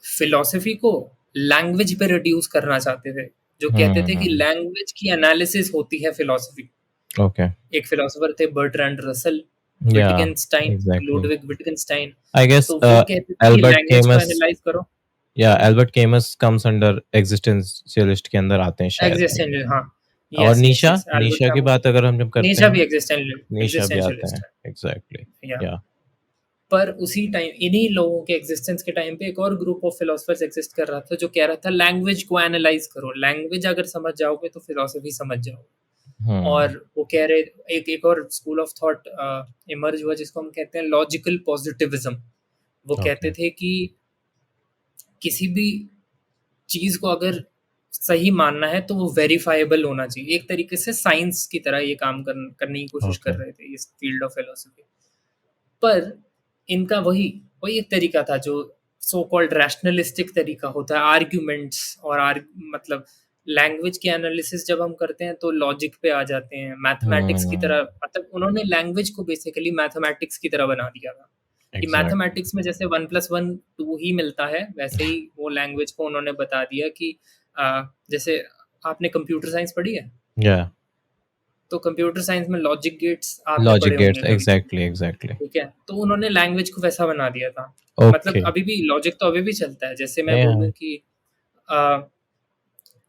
फिलॉसफी को लैंग्वेज पे रिड्यूस करना चाहते थे, जो कहते थे कि हुँ, लैंग्वेज की एनालिसिस होती है फिलॉसफी। ओके, एक फिलॉसफर थे बर्ट्रैंड रसल, या विटगेंस्टाइन, एग्ज़ैक्टली। लुडविग विटगेंस्टाइन। आई गेस तो वो कहते थे कि एल्बर्ट लैंग्वेज को केमस एनालाइज करो। या एल्बर्ट केमस कम्स अंडर एक्जिस्टेंशियलिस्ट के अंदर आते हैं शायद। एग्जिस्टेंशियल, हाँ। और yes yes Nisha yes, Albert Nisha की कैमस। बात अगर हम जब करते नीचा हैं, भी एग्जिस्टेंशियल नीशा भी आते एग्जिस्टेंशियलिस्ट हैं। एग्ज़ैक्टली, है, या। या पर उसी टाइम इन्हीं लोगों के एग्जिस्टेंस के टाइम पे एक और ग्रुप ऑफ फिलोसफर्स एग्जिस्ट कर रहा था जो कह रहा था लैंग्वेज को एनालाइज करो, लैंग्वेज अगर समझ जाओगे तो फिलोसफी समझ जाओगे। हुँ, और वो कह रहे, एक एक और स्कूल ऑफ थॉट इमर्ज हुआ जिसको हम कहते हैं लॉजिकल पॉजिटिविज्म। वो ओके, कहते थे कि किसी भी चीज को अगर सही मानना है तो वो वेरीफाइबल होना चाहिए, एक तरीके से साइंस की तरह ये काम करने की कोशिश कर ओके। रहे थे इस फील्ड ऑफ फिलोसफी। पर इनका वही वही एक तरीका था जो सो कॉल्ड रैशनलिस्टिक तरीका होता है, आर्ग्यूमेंट्स और मतलब लैंग्वेज की एनालिसिस जब हम करते हैं तो लॉजिक पे आ जाते हैं, मैथमेटिक्स की हुँ, तरह। मतलब उन्होंने लैंग्वेज को बेसिकली मैथमेटिक्स की तरह बना दिया था कि एग्ज़ैक्टली, मैथमेटिक्स में जैसे 1+1 2 ही मिलता है, वैसे ही वो लैंग्वेज को उन्होंने बता दिया कि जैसे आपने कंप्यूटर साइंस पढ़ी है, या तो कंप्यूटर साइंस में लॉजिक गेट्स आपने लॉजिक पढ़े होंगे गेट्स कभी। Exactly, exactly. ठीक है, तो उन्होंने लैंग्वेज को वैसा बना दिया था। मतलब ओके, अभी भी लॉजिक तो अभी भी चलता है। जैसे मैं या बोलूँ कि अ,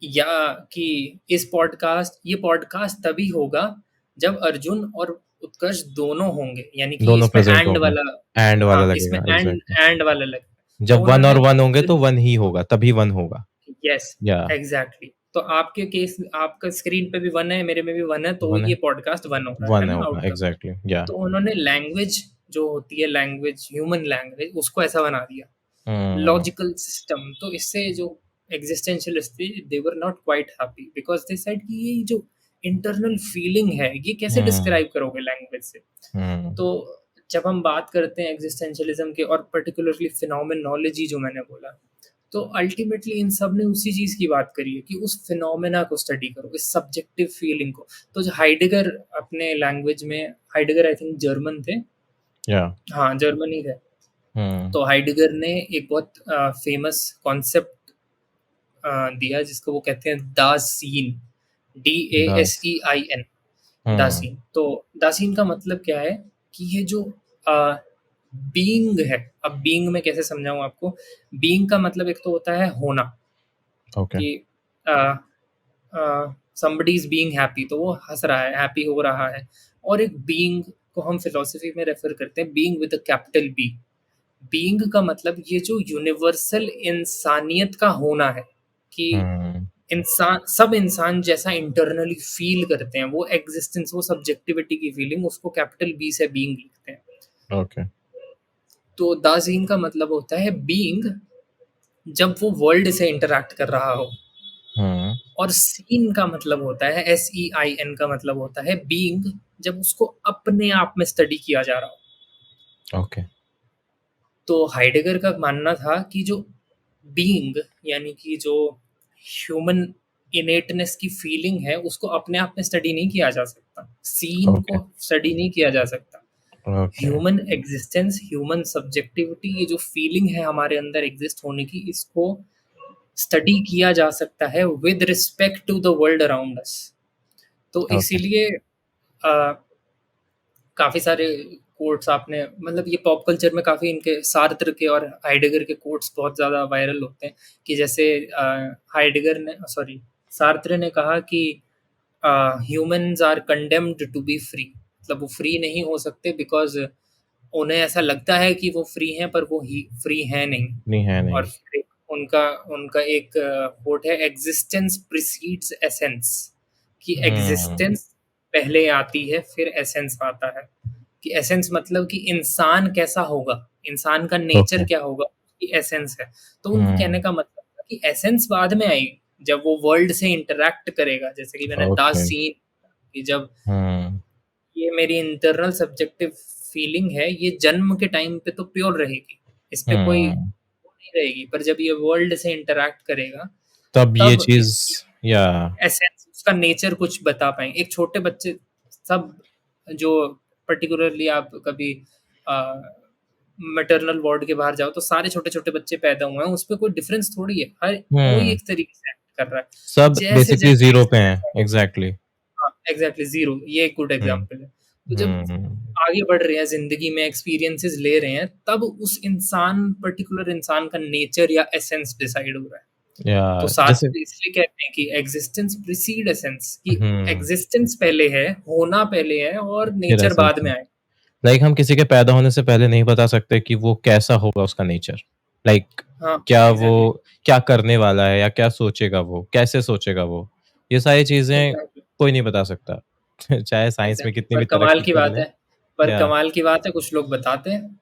या कि ये पॉडकास्ट तभी होगा जब अर्जुन और उत्कर्ष दोनों होंगे, यानी कि दोनों इसमें प्रेज़ेंट एंड होंगे। वाला। एंड वाला हाँ, इसमें लगेगा, एंड एग्ज़ैक्टली। एंड वाला लगेगा। तो जब 1 और उन्होंने 1 होंगे तो अर्जुन, 1 ही होगा, तभी 1 होगा। यस, या एग्ज़ैक्टली। तो आपके केस आपका स्क्रीन पे भी 1 है, मेरे में भी 1 है, तो 1 है, ये पॉडकास्ट 1 हो रहा 1 है ना होगा, आउटकम। एग्ज़ैक्टली, या तो उन्होंने लैंग्वेज जो होती है, लैंग्वेज, ह्यूमन लैंग्वेज, उसको ऐसा बना दिया, हुँ, लॉजिकल सिस्टम। तो इससे जो एग्जिस्टेंशियलिस्ट थे, they were not quite happy because they said कि ये जो इंटरनल फीलिंग है, ये कैसे हुँ, डिस्क्राइब करोगे लैंग्वेज से? हुँ, तो जब हम बात करते हैं एग्जिस्टेंशियलिज्म के, और पर्टिकुलरली फिनोमेनोलॉजी जो मैंने बोला, तो अल्टीमेटली इन सब ने उसी चीज़ की बात करी है कि उस फिनोमेना को स्टडी करो, इस सब्जेक्टिव फीलिंग को। तो जो हाइडेगर अपने लैंग्वेज में, हाइडेगर आई थिंक जर्मन थे। या हाँ, जर्मन ही थे। हम्म तो हाइडेगर ने एक बहुत फेमस कॉन्सेप्ट दिया जिसको वो कहते हैं दासीन, दास DASEIN, हम्म दासीन। तो दासीन का मतलब क्या है कि ये जो बीइंग है, अब बीइंग में कैसे समझाऊं आपको। बीइंग का मतलब एक तो होता है होना, ओके कि somebody इज बीइंग हैप्पी, तो वो हंस रहा है, हैप्पी हो रहा है। और एक बीइंग को हम फिलोसफी में रेफर करते हैं being with a capital B. Being का मतलब ये जो यूनिवर्सल इंसानियत का होना है, कि हम्म इंसान, सब इंसान जैसा इंटरनली फील करते हैं, वो एग्जिस्टेंस, वो सब्जेक्टिविटी की फीलिंग, उसको कैपिटल बी से बीइंग लिखते हैं। ओके तो दाजीन का मतलब होता है बीइंग जब वो वर्ल्ड से इंटरैक्ट कर रहा हो। हम्म और सीन का मतलब होता है, SEIN का मतलब होता है बीइंग जब उसको अपने आप में स्टडी किया जा रहा हो। ओके तो हाइडेगर का मानना था कि जो बीइंग, यानी कि जो ह्यूमन इनेटनेस की फीलिंग है, उसको अपने आप में स्टडी नहीं किया जा सकता, सीन ओके को स्टडी नहीं किया जा सकता। Okay human existence, human subjectivity, ये जो फीलिंग है हमारे अंदर एग्जिस्ट होने की, इसको स्टडी किया जा सकता है with respect to the world around us. तो ओके इसीलिए काफ़ी सारे कोट्स आपने, मतलब ये पॉप कल्चर में काफ़ी इनके सार्त्र के और हाइडेगर के कोट्स बहुत ज़्यादा वायरल होते हैं। कि जैसे हाइडेगर ने, सॉरी, सार्त्र ने कहा कि humans are condemned to be free, मतलब वो फ्री नहीं हो सकते बिकॉज उन्हें ऐसा लगता है कि वो फ्री हैं, पर वो ही फ्री हैं नहीं। नहीं है और नहीं फिर उनका उनका एक कोट है, एग्जिस्टेंस प्रिसीड्स एसेंस, कि हम्म एग्जिस्टेंस पहले आती है फिर एसेंस आता है। कि एसेंस मतलब कि इंसान कैसा होगा, इंसान का नेचर ओके क्या होगा, कि एसेंस है। तो उनका कहने हम्म का मतलब था कि एसेंस बाद में आएगी जब वो वर्ल्ड से इंटरेक्ट करेगा, जैसे कि मैंने द ओके सीन, कि जब हम्म ये मेरी इंटरनल सब्जेक्टिव फीलिंग है, ये जन्म के टाइम पे तो प्योर रहेगी, इस पे कोई हम्म वो नहीं रहेगी, पर जब ये वर्ल्ड से इंटरेक्ट करेगा तब ये तब चीज इसकी या एसेंस, उसका नेचर कुछ बता पाएंगे। एक छोटे बच्चे, सब जो पर्टिकुलरली आप कभी मैटरनल वार्ड के बाहर जाओ, तो सारे छोटे छोटे बच्चे पैदा हुए हैं, उस पर कोई डिफरेंस थोड़ी है, हर कोई हम्म एक तरीके से एक्ट कर रहा है। सब जैसे बेसिकली जैसे जीरो पे हैं एग्जैक्टली हाँ, एग्जैक्टली जीरो, ये एक गुड हम्म एग्जांपल है। तो जब हम्म आगे बढ़ रहे हैं जिंदगी में, एक्सपीरियंसेस ले रहे हैं, तब उस इंसान, पर्टिकुलर इंसान का नेचर या एसेंस डिसाइड हो रहा है। या तो जैसे शास्त्र इसलिए कहते हैं कि एग्जिस्टेंस प्रीसीड एसेंस, कि हम्म एग्जिस्टेंस पहले है, होना पहले है, और फिर नेचर एसेंस बाद में आए। लाइक हम किसी के पैदा होने से पहले नहीं बता सकते कि वो कैसा होगा उसका नेचर लाइक हाँ, क्या वो एग्जैक्टली, क्या करने वाला है या क्या सोचेगा वो कैसे सोचेगा वो ये सारी चीजें एग्जैक्टली, कोई नहीं बता सकता चाहे साइंस में एग्जैक्टली। कितनी पर भी कमाल तरक्की की कर बात ले है, पर या कमाल की बात है, कुछ लोग बताते हैं।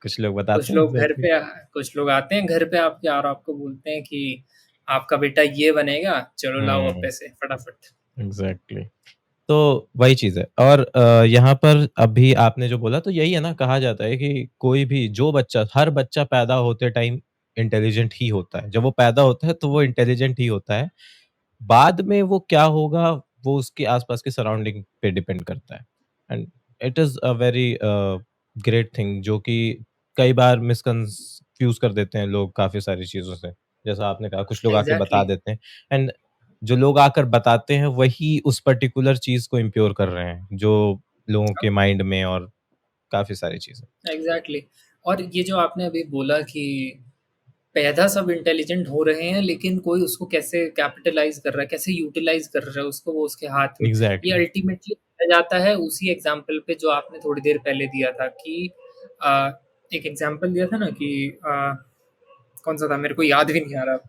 कुछ लोग कुछ बताते हैं लोग घर एग्जैक्टली पे, कुछ लोग आते हैं घर पे आपके और आपको बोलते हैं कि आपका बेटा ये बनेगा, चलो लाओ अब हम्म पैसे फटाफट। एग्जैक्टली तो वही चीज़ है और यहाँ पर अभी आपने जो बोला तो यही है ना कहा जाता है कि कोई भी जो बच्चा हर बच्चा पैदा होते टाइम इंटेलिजेंट ही होता है। जब वो पैदा होता है तो वो इंटेलिजेंट ही होता है। बाद में वो क्या होगा वो उसके आस-पास के सराउंडिंग पे डिपेंड करता है। And it is a very great thing जो कि कई बार मिसकंफ्यूज़ कर देते हैं लोग काफ़ी सारी चीज़ों से। जैसा आपने कहा कुछ लोग आके बता एग्जैक्टली, देते हैं एंड जो लोग आकर बताते हैं वही उस पर्टिकुलर चीज़ को इम्प्योर कर रहे हैं, जो लोगों के माइंड में और काफ़ी सारी चीज़ें। एग्जैक्टली। और ये जो आपने अभी बोला कि पैदा सब इंटेलिजेंट हो रहे हैं, लेकिन कोई उसको कैसे कैपिटलाइज कर रहा है, कैसे यूटिलाइज कर रहा है उसको, वो उसके हाथ में। ये एग्ज़ैक्टली अल्टीमेटली जाता है उसी एग्जाम्पल पे जो आपने थोड़ी देर पहले दिया था, कि एक एग्जाम्पल दिया था ना कि कौन सा था, मेरे को याद भी नहीं आ रहा।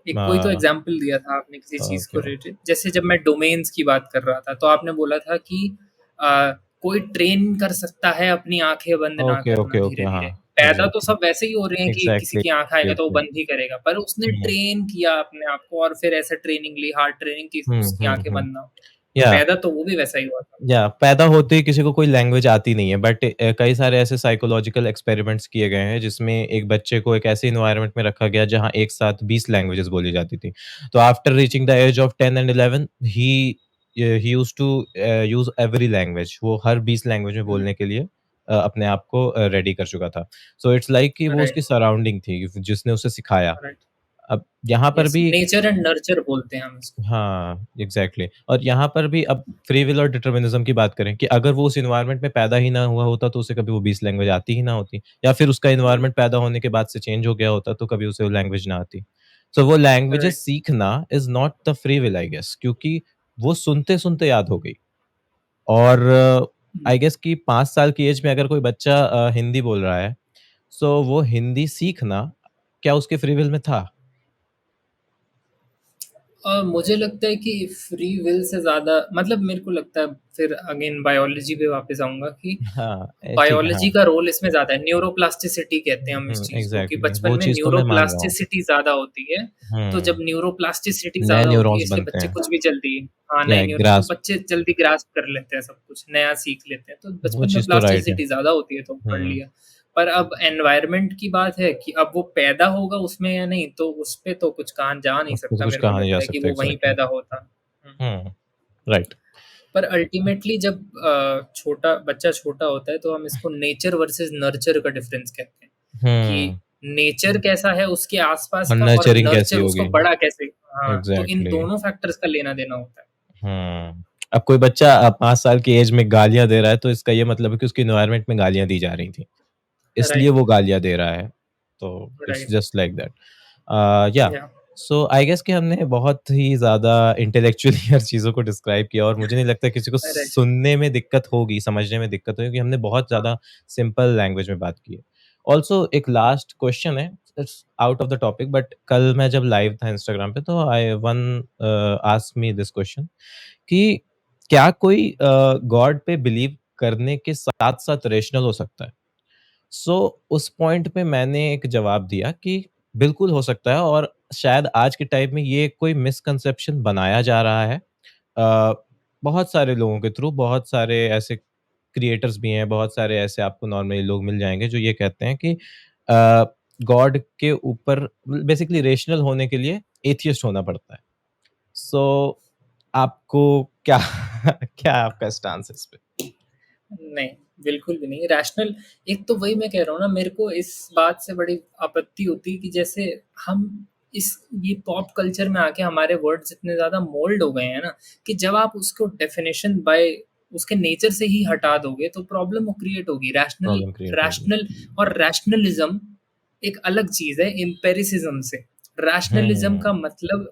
एक कोई तो अ, एग्जाम्पल दिया था आपने किसी चीज को ओके। रिलेटेड, जैसे जब मैं डोमेन्स की बात कर रहा था, तो आपने बोला था कि कोई ट्रेन कर सकता है अपनी आंखें बंद ना ओके, करना ओके, ओके, धीरे धीरे। हाँ, पैदा तो एग्ज़ैक्टली, सब वैसे ही हो रहे हैं कि किसी एग्ज़ैक्टली, की आंख आएगा तो वो एग्ज़ैक्टली। बंद ही करेगा, पर उसने हुँ, ट्रेन किया अपने आप को, और फिर ऐसे ट्रेनिंग ली, हार्ड ट्रेनिंग की हुँ, उसकी हुँ, आंखें हुँ। बंद ना हो। या पैदा तो वो भी वैसा ही हुआ था। पैदा होते ही किसी को कोई लैंग्वेज आती नहीं है, बट कई सारे ऐसे साइकोलॉजिकल एक्सपेरिमेंट्स किए गए हैं जिसमें एक बच्चे को एक ऐसे इन्वायरमेंट में रखा गया जहाँ एक साथ 20 लैंग्वेजेस बोली जाती थी। तो after reaching the age of 10 and 11 he used to use every language. वो हर 20 लैंग्वेज में हुँ, बोलने के लिए अपने आप को रेडी कर चुका था। सो इट्स लाइक कि वो उसकी राइट, सराउंडिंग थी जिसने उसे सिखाया। राइट। अब यहाँ पर यस, भी नेचर एंड नर्चर बोलते हैं हम इसको। हाँ, एग्ज़ैक्टली। और यहाँ पर भी अब फ्री विल और डिटरमिनिज़्म की बात करें कि अगर वो उस एनवायरनमेंट में पैदा ही ना हुआ होता, तो उसे कभी वो 20 लैंग्वेज आती ही ना होती, या फिर उसका हुँ, एनवायरनमेंट पैदा होने के बाद से चेंज हो गया होता, तो कभी उसे वो लैंग्वेज ना आती। सो वो लैंग्वेजेस राइट। सीखना is not the free will I guess, क्योंकि वो सुनते-सुनते याद हो गई। और हुँ। आई गेस कि 5 साल की एज में अगर कोई बच्चा हिंदी बोल रहा है, सो वो हिंदी सीखना क्या उसके फ्री विल में था? मुझे लगता है कि फ्री विल से ज़्यादा मतलब मेरे को लगता है फिर अगेन बायोलॉजी पे वापस आऊँगा कि हाँ, ठीक है, बायोलॉजी हाँ। का रोल इसमें ज़्यादा है। न्यूरोप्लास्टिसिटी कहते हैं हम इस चीज़ को कि एग्ज़ैक्टली बचपन वो में चीज़ तो मैं मान रहा हूँ। न्यूरोप्लास्टिसिटी ज़्यादा होती है। तो जब हुँ, न्यूरोप्लास्टिसिटी नए ज़्यादा होती है न्यूरॉन्स इसलिए बनते बच्चे हैं। कुछ भी जल्दी हाँ, या नए न्यूरॉन तो ग्रास्प बच्चे जल्दी ग्रास्प कर लेते हैं सब कुछ, नया सीख लेते हैं। तो वो बचपन में चीज़ तो राइट है। प्लास्टिसिटी ज़्यादा होती है तो पढ़ हुँ, लिया। पर अब एनवायरनमेंट की बात है कि अब वो पैदा होगा उसमें या नहीं, तो उसपे तो कुछ कहा जा नहीं उस पे तो सकता कुछ मेरे को कहा नहीं जा लगता है कि सकता वो वहीं एग्ज़ैक्टली। पैदा होता। हुँ। हुँ, राइट। पर अल्टीमेटली जब छोटा बच्चा छोटा होता है तो हम इसको नेचर वर्सेस नर्चर का डिफरेंस कहते हैं कि हुँ, नेचर कैसा है उसके आसपास और का और नर्चरिंग कैसी नर्चर उसको होगी? बड़ा कैसे हाँ, तो इन एग्ज़ैक्टली। दोनों फैक्टर्स का लेना देना होता है। हुँ, अब कोई बच्चा 5 साल की एज में गालियाँ दे रहा है, तो इसका ये मतलब है कि उसके एनवायरनमेंट में गालियाँ दी जा रही थी, इसलिए राइट, वो गालियाँ दे रहा है। तो it's right, just like that. या या सो आई गेस कि हमने बहुत ही ज़्यादा इंटेलेक्चुअली हर चीज़ों को डिस्क्राइब किया, और मुझे नहीं लगता किसी को राइट, सुनने में दिक्कत होगी, समझने में दिक्कत होगी, क्योंकि हमने बहुत हाँ, ज़्यादा सिंपल लैंग्वेज में बात की है। ऑल्सो एक लास्ट क्वेश्चन है, it's out of the topic, but कल मैं जब लाइव था इंस्टाग्राम पे, तो I one asked me this question कि क्या कोई गॉड पे बिलीव करने के साथ-साथ रेशनल हो सकता है? सो उस पॉइंट पे मैंने एक जवाब दिया कि बिल्कुल हो सकता है, और शायद आज के टाइम में ये कोई मिसकंसेप्शन बनाया जा रहा है। अ, बहुत सारे लोगों के थ्रू, बहुत सारे ऐसे क्रिएटर्स भी हैं, बहुत सारे ऐसे आपको नॉर्मली लोग मिल जाएँगे जो ये कहते हैं कि गॉड के ऊपर बेसिकली रेशनल होने के लिए एथियस्ट होना पड़ता है। सो आपको क्या क्या आपका स्टांस है इस पे? नहीं, बिल्कुल भी नहीं। रैशनल एक तो वही मैं कह रहा हूँ ना मेरे को इस बात से बड़ी आपत्ति होती है कि जैसे हम इस ये पॉप कल्चर में आके हमारे वर्ड्स इतने ज़्यादा मोल्ड हो गए हैं ना कि जब आप उसको डेफिनिशन बाय उसके नेचर से ही हटा दोगे तो प्रॉब्लम वो क्रिएट होगी। रैशनल प्रॉब्लम क्रिएट होगी। रैशनल और रैशनलिज़्म एक अलग चीज़ है एम्पिरिसिज़्म से। रैशनलिज़्म हुँ, का मतलब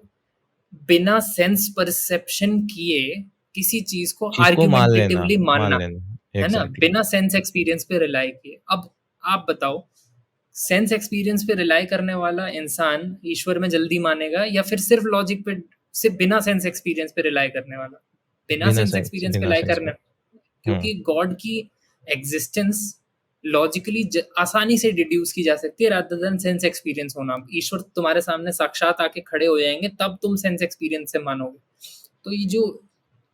बिना सेंस परसेप्शन किए किसी चीज़ को चीज़ को आर्गुमेंटेटिवली मान मानना। लेना। है ना? एग्ज़ैक्टली। बिना सेंस एक्सपीरियंस पे रिलाई किए। अब आप बताओ, सेंस एक्सपीरियंस पे रिलाई करने वाला इंसान ईश्वर में जल्दी मानेगा या फिर सिर्फ़ लॉजिक पे सिर्फ़ बिना सेंस एक्सपीरियंस पे रिलाई करने वाला? बिना बिना रिलाई सेंस पे। करने हुँ, क्योंकि गॉड की एग्ज़िस्टेंस लॉजिकली आसानी से डिड्यूस की जा सकती है रादर देन सेंस एक्सपीरियंस होना। ईश्वर तुम्हारे सामने साक्षात आके खड़े हो जाएँगे तब तुम सेंस एक्सपीरियंस से मानोगे। तो ये जो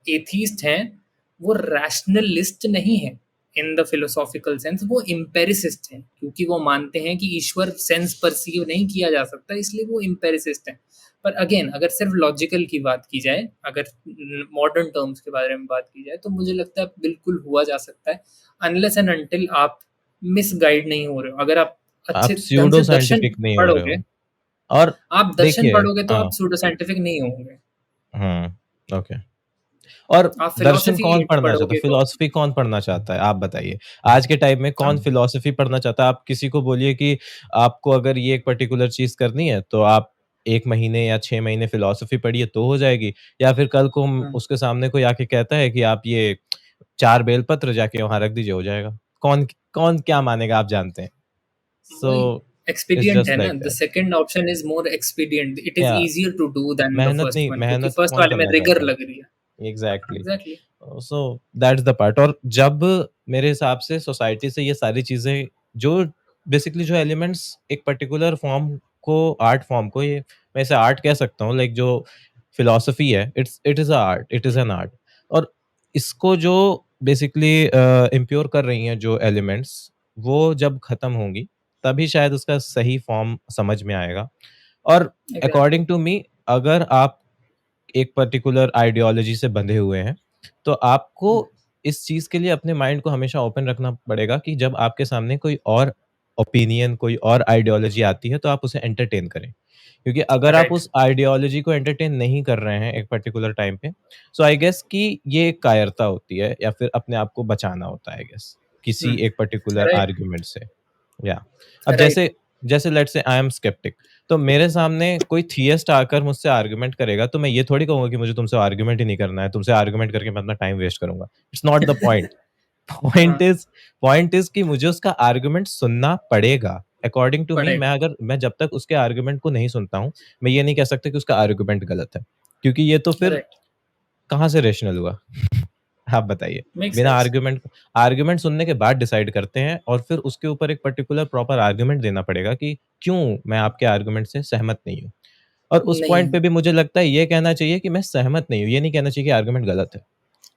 एथीस्ट हैं, वो रैशनलिस्ट नहीं है इन द फिलोसॉफिकल सेंस, वो एम्पिरिसिस्ट हैं क्योंकि वो मानते हैं कि ईश्वर सेंस परसीव नहीं किया जा सकता, इसलिए वो एम्पिरिसिस्ट हैं। पर अगेन अगर सिर्फ लॉजिकल की बात की जाए, अगर मॉडर्न टर्म्स के बारे में बात की जाए, तो मुझे लगता है बिल्कुल हुआ जा सकता है अनलेस एंड अनटिल आप मिसगाइड नहीं हो रहे हो। अगर आप आप अच्छे ढंग स्यूडो से दर्शन साइंटिफिक नहीं हो रहे पढ़ोगे, हो। और आप दर्शन देखिए पढ़ोगे तो हाँ, आप सूडो साइंटिफिक नहीं होंगे। हुँ, ओके। और आप दर्शन फिलॉसफी कौन पढ़ना चाहता है? पढ़ोगे तो फ़िलॉसफ़ी कौन पढ़ना चाहता है? आप बताइए। आज के टाइम में कौन आप फ़िलॉसफ़ी पढ़ना चाहता है? आप किसी को बोलिए कि आपको अगर ये एक पर्टिकुलर चीज़ करनी है, तो आप 1 महीने या 6 महीने फ़िलॉसफ़ी पढ़िए तो हो जाएगी। या फिर कल को हम हुँ, उसके सामने कोई आके कहता है कि आप ये 4 बेलपत्र जाके वहाँ रख दीजिए, हो जाएगा। कौन कौन क्या मानेगा आप जानते हैं। वही सो इट्स एक्सपीडिएंट जस्ट है ना, like the that. Second option is more expedient, it is या easier to do than the first one क्योंकि मेहनत फर्स्ट कौन वाले में करना रिगर चाहता लग रही है। है? Exactly. Exactly. So that's the part. और जब मेरे हिसाब से सोसाइटी से ये सारी चीज़ें जो बेसिकली जो एलिमेंट्स एक पर्टिकुलर फॉर्म को आर्ट फॉर्म को ये मैं इसे आर्ट कह सकता हूँ, लाइक जो फिलॉसफी है, it is a art, it is an art. और इसको जो बेसिकली इम्प्योर कर रही हैं जो एलिमेंट्स, वो जब खत्म होंगी, तभी शायद उसका सही फॉर्म समझ में आएगा। और एग्ज़ैक्टली। अकॉर्डिंग टू मी, अगर आप एक पर्टिकुलर आइडियोलॉजी से बंधे हुए हैं, तो आपको हुँ, इस चीज़ के लिए अपने माइंड को हमेशा ओपन रखना पड़ेगा कि जब आपके सामने कोई और ओपिनियन, कोई और आइडियोलॉजी आती है, तो आप उसे एंटरटेन करें। क्योंकि अगर आप राइट। उस आइडियोलॉजी को एंटरटेन नहीं कर रहे हैं एक पर्टिकुलर टाइम पे, सो आई गेस कि ये एक कायरता होती है या फिर अपने आप को बचाना होता है आई गेस, हुँ, किसी एक पर्टिकुलर राइट, आर्गुमेंट से। या अब राइट। जैसे जैसे let's say I am sceptic, तो मेरे सामने कोई थियस्ट आकर मुझसे आर्गुमेंट करेगा, तो मैं ये थोड़ी कहूँगा कि मुझे तुमसे आर्गुमेंट ही नहीं करना है, तुमसे आर्गुमेंट करके मैं अपना टाइम वेस्ट करूँगा। It's not the point. हाँ, पॉइंट इज़ कि मुझे उसका आर्गुमेंट सुनना पड़ेगा। अकॉर्डिंग टू मी, पड़ेगा। मैं जब तक उसके आर्गुमेंट को नहीं सुनता हूँ, मैं ये नहीं कह सकता कि उसका आर्गुमेंट गलत है। क्योंकि ये तो फिर राइट, कहाँ से रेशनल हुआ? आप बताइए। मेक बिना सेंस। आर्गुमेंट आर्गुमेंट सुनने के बाद डिसाइड करते हैं और फिर उसके ऊपर एक पर्टिकुलर प्रॉपर आर्गुमेंट देना पड़ेगा कि क्यों मैं आपके आर्गुमेंट से सहमत नहीं हूँ। और उस नहीं पॉइंट हूँ, पे भी मुझे लगता है ये कहना चाहिए कि मैं सहमत नहीं हूँ, ये नहीं कहना चाहिए कि आर्गुमेंट गलत है।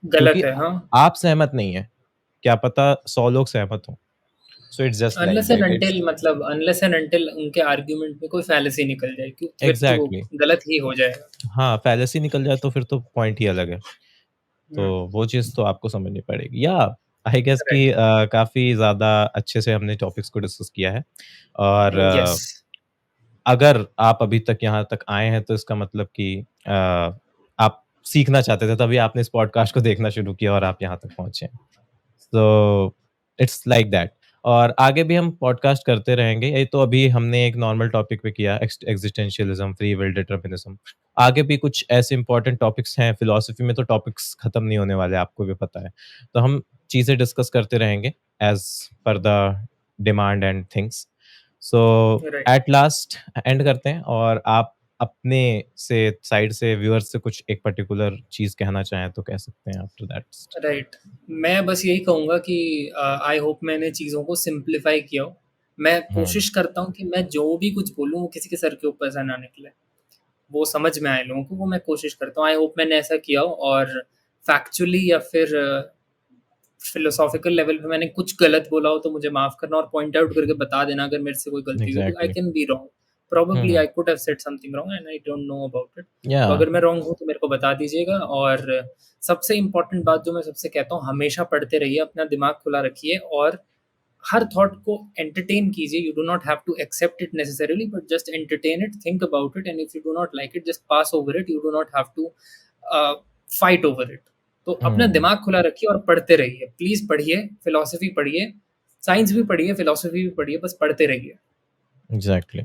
क्योंकि गलत है, हाँ। आप सहमत नहीं हैं, क्या पता 100 लोग सहमत हों। So it's just like unless and that, it's until मतलब अनलेस एंड अंटिल उनके आर्गुमेंट में कोई फैलेसी निकल जाए क्यों फिर तो वो एग्ज़ैक्टली। गलत ही हो जाएगा। हाँ, फ़ैलेसी निकल जाए तो फिर तो पॉइंट ही अलग है। तो हुँ, वो चीज़ तो आपको समझनी पड़ेगी। या आई गेस कि राइट। काफ़ी ज़्यादा अच्छे से हमने टॉपिक्स को डिस्कस किया है और यस, अगर आप अभी तक यहाँ तक आए हैं तो इसका मतलब कि आप सीखना चाहते थे तभी आपने इस पॉडकास्ट को देखना शुरू किया और आप यहाँ तक पहुँचे हैं। सो इट्स लाइक दैट। और आगे भी हम पॉडकास्ट करते रहेंगे। ये तो अभी हमने एक नॉर्मल टॉपिक पे किया एक्जिस्टेंशियलिज्म, फ्री विल, डिटरमिनिज्म। आगे भी कुछ ऐसे इंपॉर्टेंट टॉपिक्स हैं, फिलॉसफी में तो टॉपिक्स खत्म नहीं होने वाले, आपको भी पता है। तो हम चीज़ें डिस्कस करते रहेंगे as per the demand and things. So right, at last and करते हैं और आप अपने से साइड से व्यूअर्स से कुछ एक पर्टिकुलर चीज़ कहना चाहें तो कह सकते हैं आफ्टर दैट। राइट। मैं बस यही कहूँगा कि आई होप मैंने चीज़ों को सिम्प्लीफ़ाई किया हो। मैं हुँ, कोशिश करता हूँ कि मैं जो भी कुछ बोलूँ वो किसी के सर के ऊपर से ना निकले। वो समझ में आए लोगों को, वो मैं कोशिश करता हूँ। आई होप मैंने ऐसा किया हो और फैक्चुअली या फिर फिलोसॉफिकल लेवल पे मैंने कुछ गलत बोला हो तो मुझे माफ़ करना और पॉइंट आउट करके बता देना अगर मेरे से कोई गलती हुई तो I exactly. Can be wrong. Hmm, probably hmm. I could have said something wrong and I don't know about it. या तो अगर मैं रॉन्ग हूँ तो मेरे को बता दीजिएगा और सबसे इम्पोर्टेंट बात जो मैं सबसे कहता हूँ, हमेशा पढ़ते रहिए, अपना दिमाग खुला रखिए और हर थॉट को एंटरटेन कीजिए। You do not have to accept it necessarily but just entertain it, think about it and if you do not like it just pass over it. You do not have to fight over it. तो अपना हुँ, दिमाग खुला रखिए और पढ़ते रहिए। प्लीज़ पढ़िए, फिलॉसफी पढ़िए, साइंस भी पढ़िए, फिलॉसफी भी पढ़िए, बस पढ़ते रहिए। एग्ज़ैक्टली।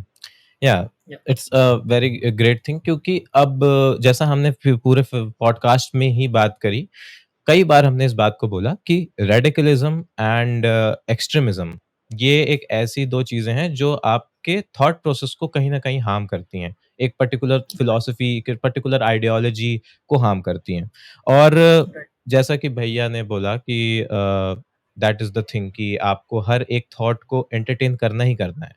या या it's a very great thing क्योंकि अब जैसा हमने पूरे पॉडकास्ट में ही बात करी, कई बार हमने इस बात को बोला कि रेडिकलिज्म एंड एक्सट्रीमिज्म, ये एक ऐसी दो चीजें हैं जो आपके थॉट प्रोसेस को कहीं ना कहीं हार्म करती हैं, एक पर्टिकुलर फिलॉसफी, एक पर्टिकुलर आइडियोलॉजी को हार्म करती हैं। और राइट, जैसा कि भैया ने बोला कि दैट इज द थिंग कि आपको हर एक थॉट को एंटरटेन करना ही करना है,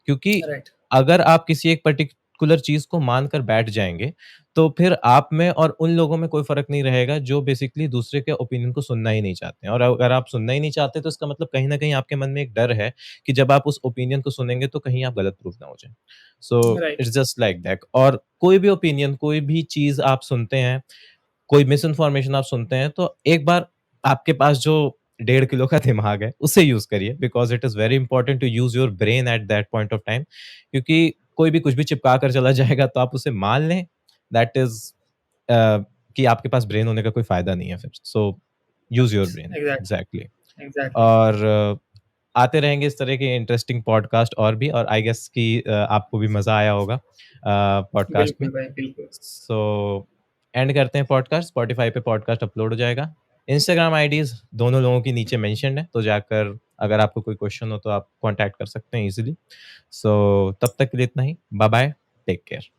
क्योंकि राइट, अगर आप किसी एक पर्टिकुलर चीज़ को मानकर बैठ जाएँगे, तो फिर आप में और उन लोगों में कोई फ़र्क नहीं रहेगा जो बेसिकली दूसरे के ओपिनियन को सुनना ही नहीं चाहते हैं। और अगर आप सुनना ही नहीं चाहते तो इसका मतलब कहीं न कहीं आपके मन में एक डर है कि जब आप उस ओपिनियन को सुनेंगे तो कहीं आप गलत प्रूफ ना हो जाएँ। So right, it's just like that. और कोई भी ओपिनियन, कोई भी चीज़ आप सुनते हैं, कोई मिस इन्फॉर्मेशन आप सुनते हैं, तो एक बार आपके पास जो 1.5 किलो का दिमाग है, उसे यूज़ करिए because it is very important to use your brain at that point of time, क्योंकि कोई भी कुछ भी चिपका कर चला जाएगा तो आप उसे मान लें, दैट इज़ अ, कि आपके पास ब्रेन होने का कोई फ़ायदा नहीं है फिर। So use your brain, exactly, exactly. Exactly. और आते रहेंगे इस तरह के इंटरेस्टिंग पॉडकास्ट और भी, और आई गेस कि आपको भी मज़ा आया होगा पॉडकास्ट में। बिल्कुल भाई, बिल्कुल। सो एंड करते हैं पॉडकास्ट, स्पॉटिफ़ाई पे पॉडकास्ट अपलोड हो जाएगा। इंस्टाग्राम आईडीज़ दोनों लोगों की नीचे मेंशन्ड है, तो जाकर अगर आपको कोई क्वेश्चन हो तो आप कॉन्टैक्ट कर सकते हैं ईज़िली। सो तब तक के लिए इतना ही। Bye bye, take care.